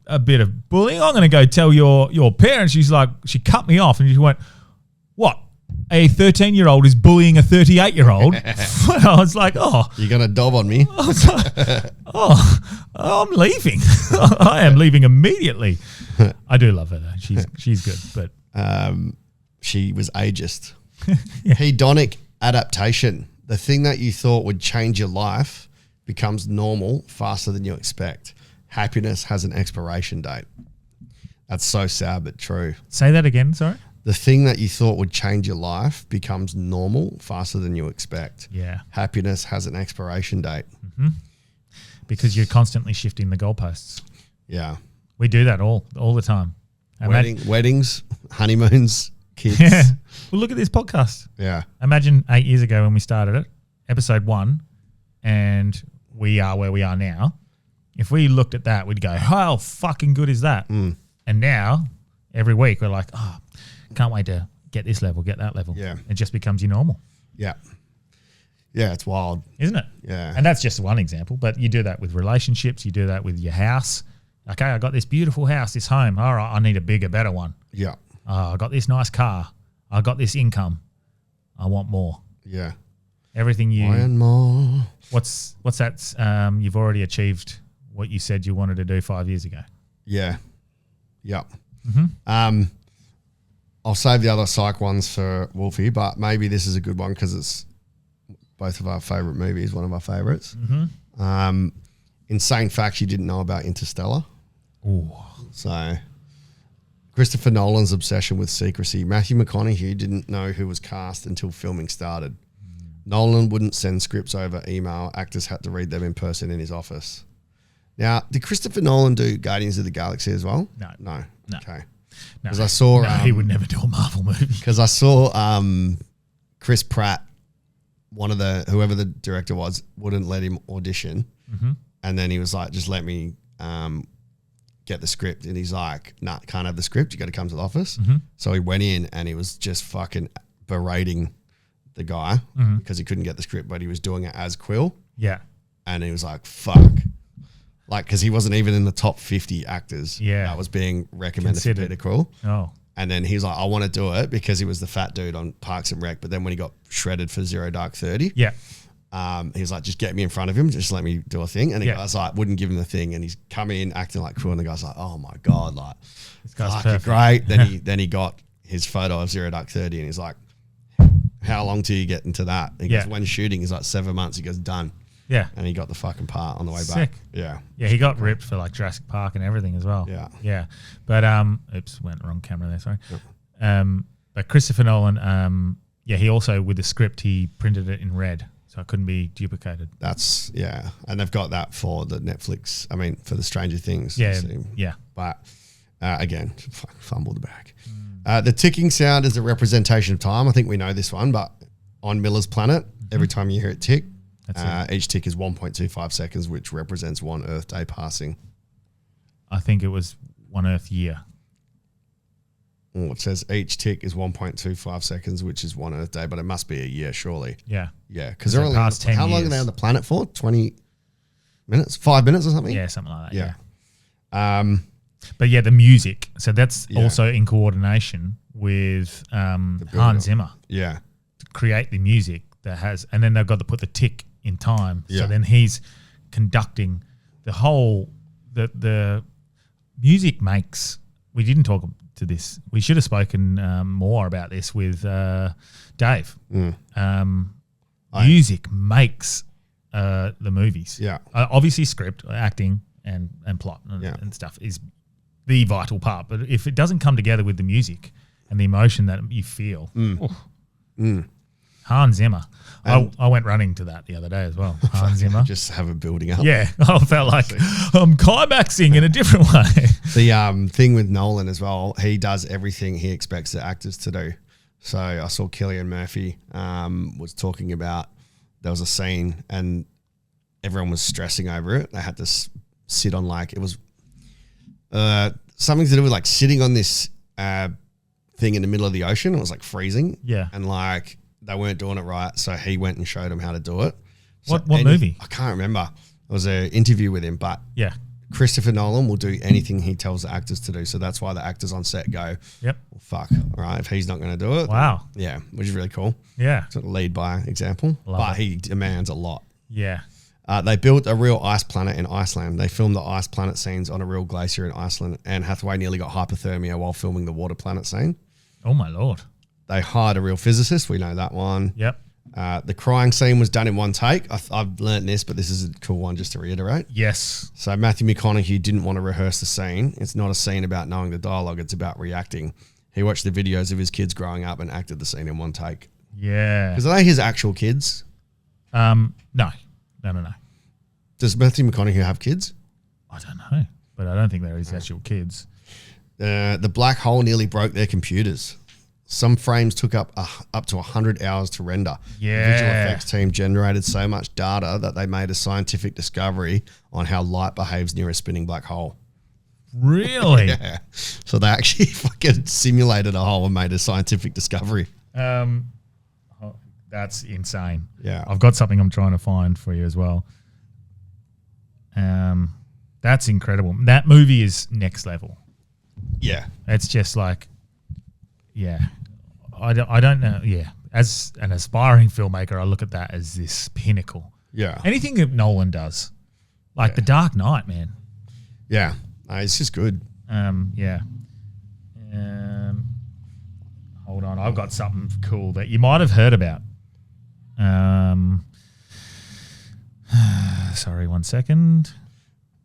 a bit of bullying. I'm going to go tell your parents." She's like, she cut me off, and she went, "What? A 13-year-old is bullying a 38-year-old?" I was like, "Oh, you're gonna dob on me?" I was like, I'm leaving. I am leaving immediately. I do love her though. She's good, but she was ageist. Hedonic adaptation. The thing that you thought would change your life becomes normal faster than you expect. Happiness has an expiration date. That's so sad but true. Say that again, sorry. The thing that you thought would change your life becomes normal faster than you expect. Yeah. Happiness has an expiration date. Because you're constantly shifting the goalposts. Yeah. We do that all the time. Weddings, honeymoons, kids. Yeah. Well, look at this podcast. Yeah. Imagine 8 years ago when we started it, episode 1, and we are where we are now. If we looked at that, we'd go, how fucking good is that? And now, every week, we're like, oh, can't wait to get this level, get that level. Yeah. It just becomes your normal. Yeah. Yeah, it's wild. Isn't it? Yeah. And that's just one example, but you do that with relationships. You do that with your house. Okay, I got this beautiful house, this home. All right, I need a bigger, better one. Yeah. I got this nice car. I got this income. I want more. Yeah. Everything you... And more. What's that? You've already achieved what you said you wanted to do 5 years ago. Yeah. Yep. Mm-hmm. I'll save the other psych ones for Wolfie, but maybe this is a good one because it's both of our favourite movies, one of our favourites. Mm-hmm. Insane facts you didn't know about Interstellar. Ooh. So, Christopher Nolan's obsession with secrecy. Matthew McConaughey didn't know who was cast until filming started. Nolan wouldn't send scripts over email. Actors had to read them in person in his office. Now, did Christopher Nolan do Guardians of the Galaxy as well? No. Okay. No. Because I saw... he would never do a Marvel movie. Because I saw Chris Pratt, whoever the director was, wouldn't let him audition. Mm-hmm. And then he was like, just let me get the script. And he's like, nah, can't have the script. You got to come to the office. Mm-hmm. So he went in and he was just fucking berating the guy because he couldn't get the script, but he was doing it as Quill. Yeah. And he was like, fuck. Like, because he wasn't even in the top 50 actors that was being recommended for Peter Quill. Oh. And then he was like, I want to do it because he was the fat dude on Parks and Rec. But then when he got shredded for Zero Dark 30, he was like, just get me in front of him. Just let me do a thing. And the guy's like, wouldn't give him the thing. And he's come in acting like Quill. And the guy's like, oh my God, like, this guy's perfect. Great. Then he got his photo of Zero Dark 30 and he's like, how long till you get into that? And he goes, when shooting, he's like 7 months. He goes, done. Yeah. And he got the fucking part on the way Sick. back. Yeah. Yeah, he got ripped for like Jurassic Park and everything as well. Yeah. Yeah. But oops, went wrong camera there, sorry. Yep. But Christopher Nolan, he also with the script he printed it in red. So it couldn't be duplicated. That's and they've got that for the Netflix. I mean, for the Stranger Things. Yeah, yeah. But again, fumbled the bag. The ticking sound is a representation of time. I think we know this one, but on Miller's Planet, every time you hear it tick, each tick is 1.25 seconds, which represents 1 Earth day passing. I think it was 1 Earth year. Oh, it says each tick is 1.25 seconds, which is 1 Earth day, but it must be a year, surely. Yeah. Yeah, because they're only past 10 years. How long are they on the planet for? 20 minutes? 5 minutes or something? Yeah, something like that. Yeah. But yeah, the music. So that's also in coordination with Hans Zimmer. Yeah. To create the music that has, and then they've got to put the tick in time. Yeah. So then he's conducting the whole, the music makes, we didn't talk to this. We should have spoken more about this with Dave. Music makes the movies. Yeah. Obviously script, acting and plot and stuff is the vital part. But if it doesn't come together with the music and the emotion that you feel, Hans Zimmer. I went running to that the other day as well. Hans Zimmer. Just have it building up. Yeah. I felt like I'm climaxing in a different way. The thing with Nolan as well, he does everything he expects the actors to do. So I saw Cillian Murphy was talking about, there was a scene and everyone was stressing over it. They had to sit on like, it was something to do with like sitting on this thing in the middle of the ocean. It was like freezing. Yeah. And like they weren't doing it right. So he went and showed them how to do it. So what movie? I can't remember. It was an interview with him, but yeah. Christopher Nolan will do anything he tells the actors to do. So that's why the actors on set go, yep. Well, fuck. All right. If he's not going to do it. Wow. Then, yeah. Which is really cool. Yeah. Sort of lead by example. But he demands a lot. Yeah. They built a real ice planet in Iceland. They filmed the ice planet scenes on a real glacier in Iceland. Anne Hathaway nearly got hypothermia while filming the water planet scene. Oh, my Lord. They hired a real physicist. We know that one. Yep. The crying scene was done in one take. I've learned this, but this is a cool one just to reiterate. Yes. So Matthew McConaughey didn't want to rehearse the scene. It's not a scene about knowing the dialogue. It's about reacting. He watched the videos of his kids growing up and acted the scene in one take. Yeah. Because are they his actual kids? No. Does Matthew McConaughey have kids? I don't know. but I don't think they're his actual kids. The black hole nearly broke their computers. Some frames took up to 100 hours to render. Yeah. The visual effects team generated so much data that they made a scientific discovery on how light behaves near a spinning black hole. Really? Yeah. So they actually fucking simulated a hole and made a scientific discovery. That's insane. Yeah. I've got something I'm trying to find for you as well. That's incredible. That movie is next level. Yeah. It's just like, yeah. I don't know. Yeah. As an aspiring filmmaker, I look at that as this pinnacle. Yeah. Anything that Nolan does. Like The Dark Knight, man. Yeah. It's just good. Yeah. Hold on. I've got something cool that you might have heard about. Sorry, 1 second.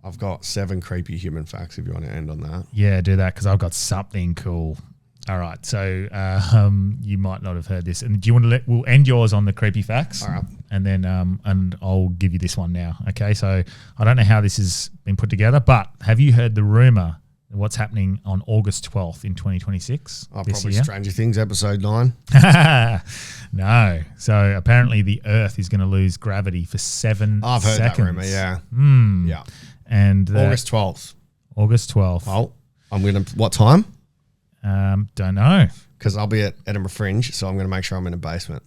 I've got 7 creepy human facts if you want to end on that. Yeah, do that because I've got something cool. All right, so you might not have heard this, and do you want to we'll end yours on the creepy facts, all right, and then and I'll give you this one now. Okay, so I don't know how this has been put together, but have you heard the rumor of what's happening on August 12th in 2026? Probably year? Stranger Things episode 9. No, so apparently the Earth is going to lose gravity for 7 I've heard seconds. that rumor, yeah. Yeah, and August 12th. August 12th. Oh, I'm gonna. What time? Don't know. Because I'll be at Edinburgh Fringe, so I'm going to make sure I'm in a basement.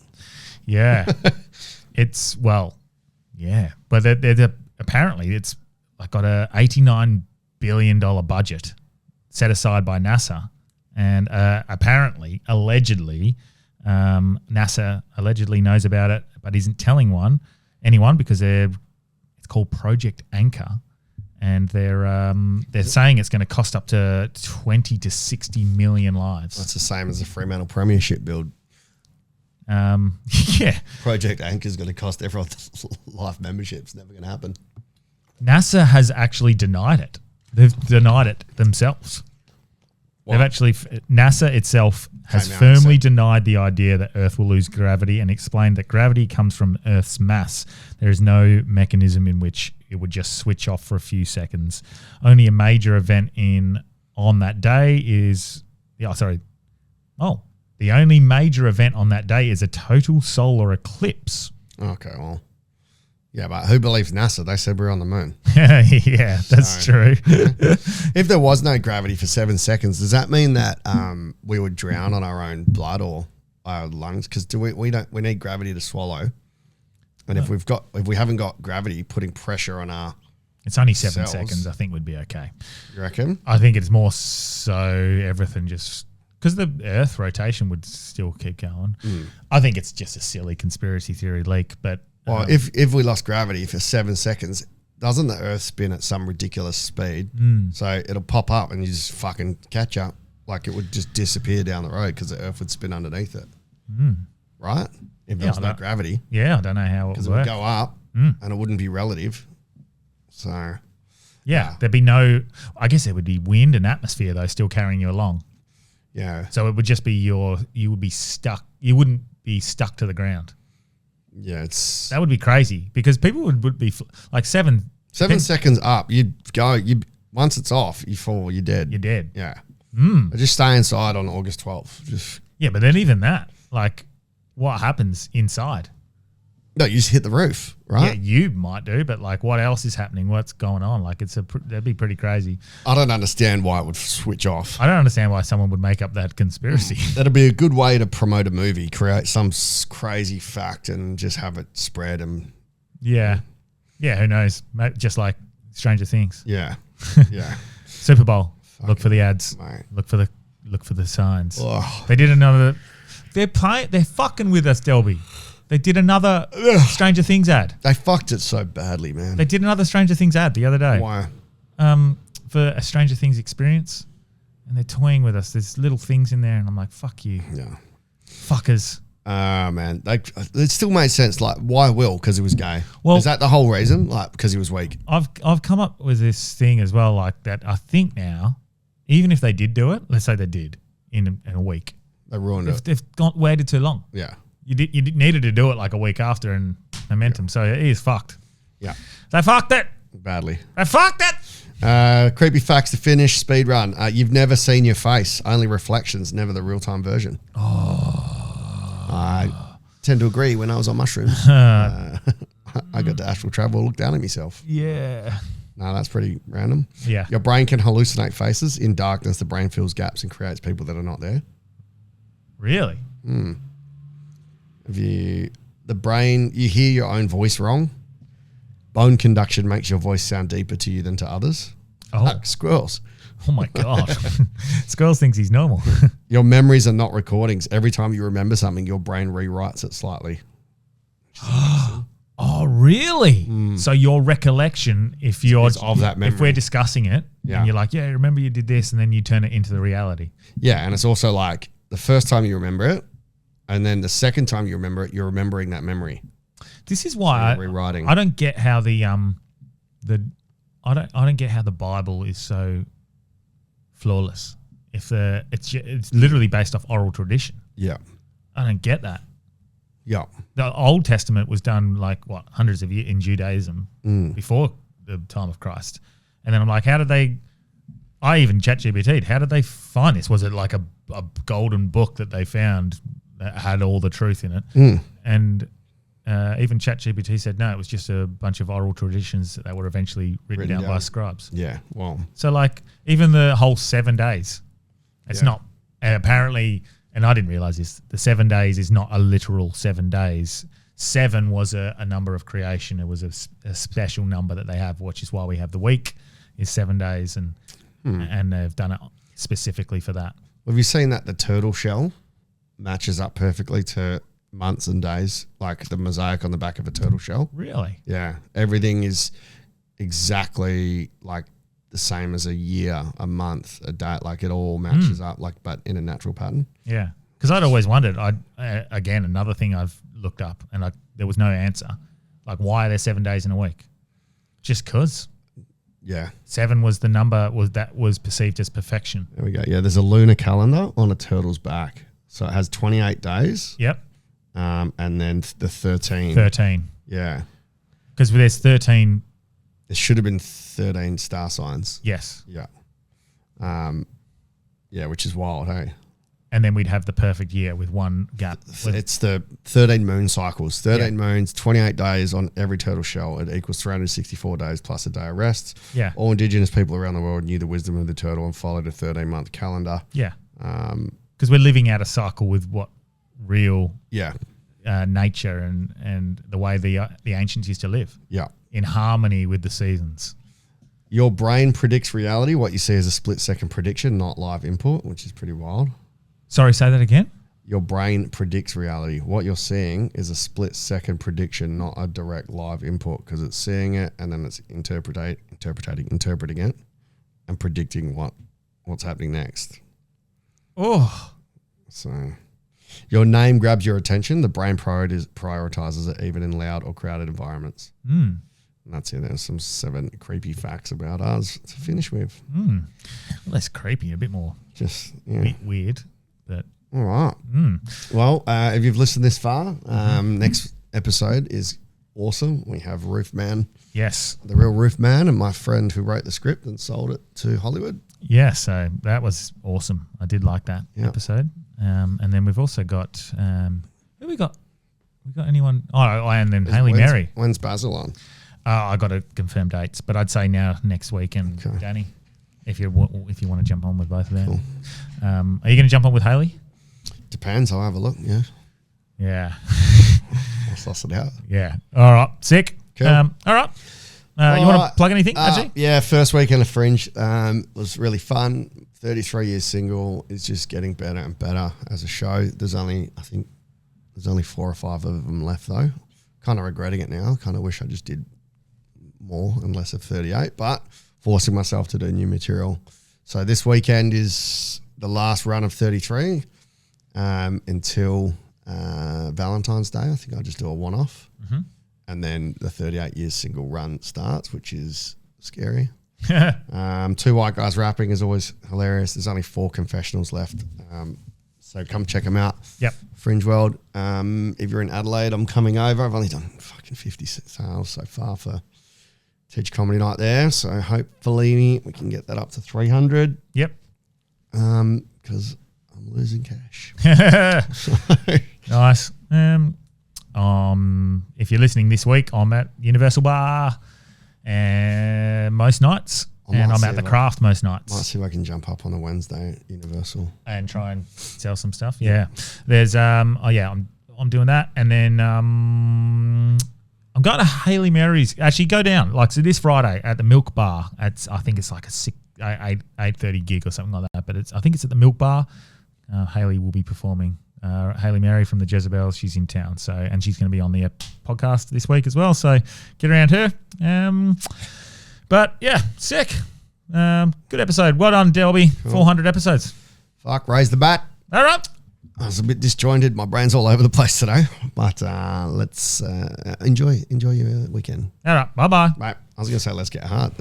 Yeah. Yeah. But apparently it's like got a $89 billion budget set aside by NASA. And apparently, allegedly, NASA allegedly knows about it, but isn't telling anyone because it's called Project Anchor. And they're saying it's going to cost up to 20 to 60 million lives. That's the same as the Fremantle Premiership build. Yeah. Project Anchor is going to cost everyone life membership. It's never going to happen. NASA has actually denied it. They've denied it themselves. They've actually, NASA itself has firmly denied the idea that Earth will lose gravity and explained that gravity comes from Earth's mass. There is no mechanism in which it would just switch off for a few seconds. Only a major event on that day is, the only major event on that day is a total solar eclipse. Okay, well. Yeah, but who believes NASA? They said we're on the moon. Yeah, that's true. If there was no gravity for 7 seconds, does that mean that we would drown on our own blood or our lungs? Because we need gravity to swallow. And if we haven't got gravity putting pressure on our it's only 7 cells, seconds, I think would be okay. You reckon? I think it's more so everything just because the Earth rotation would still keep going. I think it's just a silly conspiracy theory leak, but well, if we lost gravity for 7 seconds, doesn't the Earth spin at some ridiculous speed? So it'll pop up and you just fucking catch up. Like it would just disappear down the road because the Earth would spin underneath it. Right? If there was no gravity. Yeah, I don't know how it would because it would go up and it wouldn't be relative. So yeah, there'd be no. I guess there would be wind and atmosphere though, still carrying you along. Yeah. So it would just be you would be stuck. You wouldn't be stuck to the ground. Yeah, that would be crazy because people would be like 7 seconds up. You'd go. Once it's off, you fall. You're dead. You're dead. Yeah. Just stay inside on August 12th. Yeah, but then even that, like, what happens inside? No, you just hit the roof, right? Yeah, you might do, but like, what else is happening? What's going on? Like, that'd be pretty crazy. I don't understand why it would switch off. I don't understand why someone would make up that conspiracy. That'd be a good way to promote a movie. Create some crazy fact and just have it spread and. Yeah, who knows? Just like Stranger Things. Yeah, yeah. Super Bowl. Look for the ads. Mate. Look for the signs. Oh. They did another. They're fucking with us, Delby. They did another Stranger Things ad. They fucked it so badly, man. They did another Stranger Things ad the other day. Why? For a Stranger Things experience. And they're toying with us. There's little things in there, and I'm like, fuck you. Yeah. Fuckers. Man. It still made sense. Like, why Will? Because he was gay. Well, is that the whole reason? Like, because he was weak? I've come up with this thing as well, like that I think now, even if they did do it, let's say they did in a week. They ruined it. They've waited too long. Yeah. You needed to do it like a week after and momentum. Yeah. So it is fucked. Yeah. They fucked it. Badly. Fuck that. Creepy facts to finish. Speed run. You've never seen your face. Only reflections. Never the real time version. I tend to agree. When I was on mushrooms, I got to astral travel. Look down at myself. Yeah. No, that's pretty random. Yeah. Your brain can hallucinate faces. In darkness, the brain fills gaps and creates people that are not there. Really? The brain, you hear your own voice wrong. Bone conduction makes your voice sound deeper to you than to others. Oh. Squirrels. Oh my God. Squirrels thinks he's normal. Your memories are not recordings. Every time you remember something, your brain rewrites it slightly. Oh, really? So your recollection, if you're of that memory. if we're discussing it, Yeah. and you're like, yeah, remember you did this, and then you turn it into the reality. Yeah, and it's also like the first time you remember it, and then the second time you remember it, you're remembering that memory. This is why So you're rewriting. I don't get how I don't get how the Bible is so flawless. If it's literally based off oral tradition. Yeah. I don't get that. Yeah. The Old Testament was done like hundreds of years in Judaism before the time of Christ, and then I'm like, how did they? I even ChatGPT'd. How did they find this? Was it like a golden book that they found that had all the truth in it? And even ChatGPT said no, it was just a bunch of oral traditions that were eventually written down by scribes. Yeah. Well. So like even the whole 7 days, it's not apparently. And I didn't realize this. The 7 days is not a literal 7 days. 7 was a number of creation. It was a special number that they have, which is why we have the week is 7 days, and they've done it specifically for that. Have you seen that the turtle shell matches up perfectly to months and days, like the mosaic on the back of a turtle shell? Really? Yeah. Everything is exactly like the same as a year, a month, a day. Like it all matches up, like but in a natural pattern. Yeah, because I'd always wondered. Again, another thing I've looked up, and there was no answer. Like, why are there 7 days in a week? Just because. Yeah. 7 was the number that was perceived as perfection. There we go. Yeah, there's a lunar calendar on a turtle's back, so it has 28 days. Yep. And then the 13. 13. Yeah. Because there's 13. There should have been 13 star signs. Yes. Yeah. Yeah, which is wild, hey? And then we'd have the perfect year with one gap. It's the 13 moon cycles. 13 moons, 28 days on every turtle shell. It equals 364 days plus a day of rest. Yeah. All indigenous people around the world knew the wisdom of the turtle and followed a 13-month calendar. Yeah. Because we're living out a cycle with what real nature and the way the ancients used to live. Yeah. In harmony with the seasons. Your brain predicts reality. What you see is a split-second prediction, not live input, which is pretty wild. Sorry, say that again? Your brain predicts reality. What you're seeing is a split-second prediction, not a direct live input, because it's seeing it and then it's interpreting it and predicting what's happening next. Oh. So your name grabs your attention. The brain prioritizes it even in loud or crowded environments. And that's it. There's some 7 creepy facts about us to finish with. Less creepy, a bit more just weird. But all right. Well, if you've listened this far, next episode is awesome. We have Roof Man. Yes. The real Roof Man and my friend who wrote the script and sold it to Hollywood. Yeah, so that was awesome. I did like that episode. And then we've also got who we got? We got anyone? Oh, and then Hayley Mary. When's Basil on? I got to confirm dates, but I'd say now next week and Danny, if you want to jump on with both of them. Cool. Are you going to jump on with Hayley? Depends. I'll have a look. Yeah. Yeah. I'll suss it out. Yeah. All right. Sick. Cool. All right. You want to plug anything, actually? Yeah, first weekend of Fringe was really fun. 33 years single is just getting better and better as a show. There's only 4 or 5 of them left though. Kind of regretting it now. Kind of wish I just did more and less of 38, but forcing myself to do new material. So this weekend is the last run of 33 until Valentine's Day. I think I'll just do a one-off. And then the 38 years single run starts, which is scary. 2 white guys rapping is always hilarious. There's only 4 confessionals left. So come check them out. Yep. Fringe World. If you're in Adelaide, I'm coming over. I've only done fucking 50 sales so far for teach comedy night there. So hopefully we can get that up to 300. Yep. Because I'm losing cash. Nice. If you're listening this week, I'm at Universal Bar most nights, and I'm at the Craft most nights. Might see if I can jump up on a Wednesday at Universal and try and sell some stuff. Yeah, there's I'm doing that, and then I'm going to Hayley Mary's. Actually, go down so this Friday at the Milk Bar. I think it's like a 8:30 gig or something like that. But I think it's at the Milk Bar. Hayley will be performing. Hayley Mary from the Jezebels, she's in town, and she's going to be on the podcast this week as well. So get around her. But yeah, sick. Good episode. Well done, Delby. Cool. 400 episodes. Fuck, raise the bat. All right. I was a bit disjointed. My brain's all over the place today. But let's enjoy your weekend. All right. Bye-bye. Right. I was going to say let's get hard.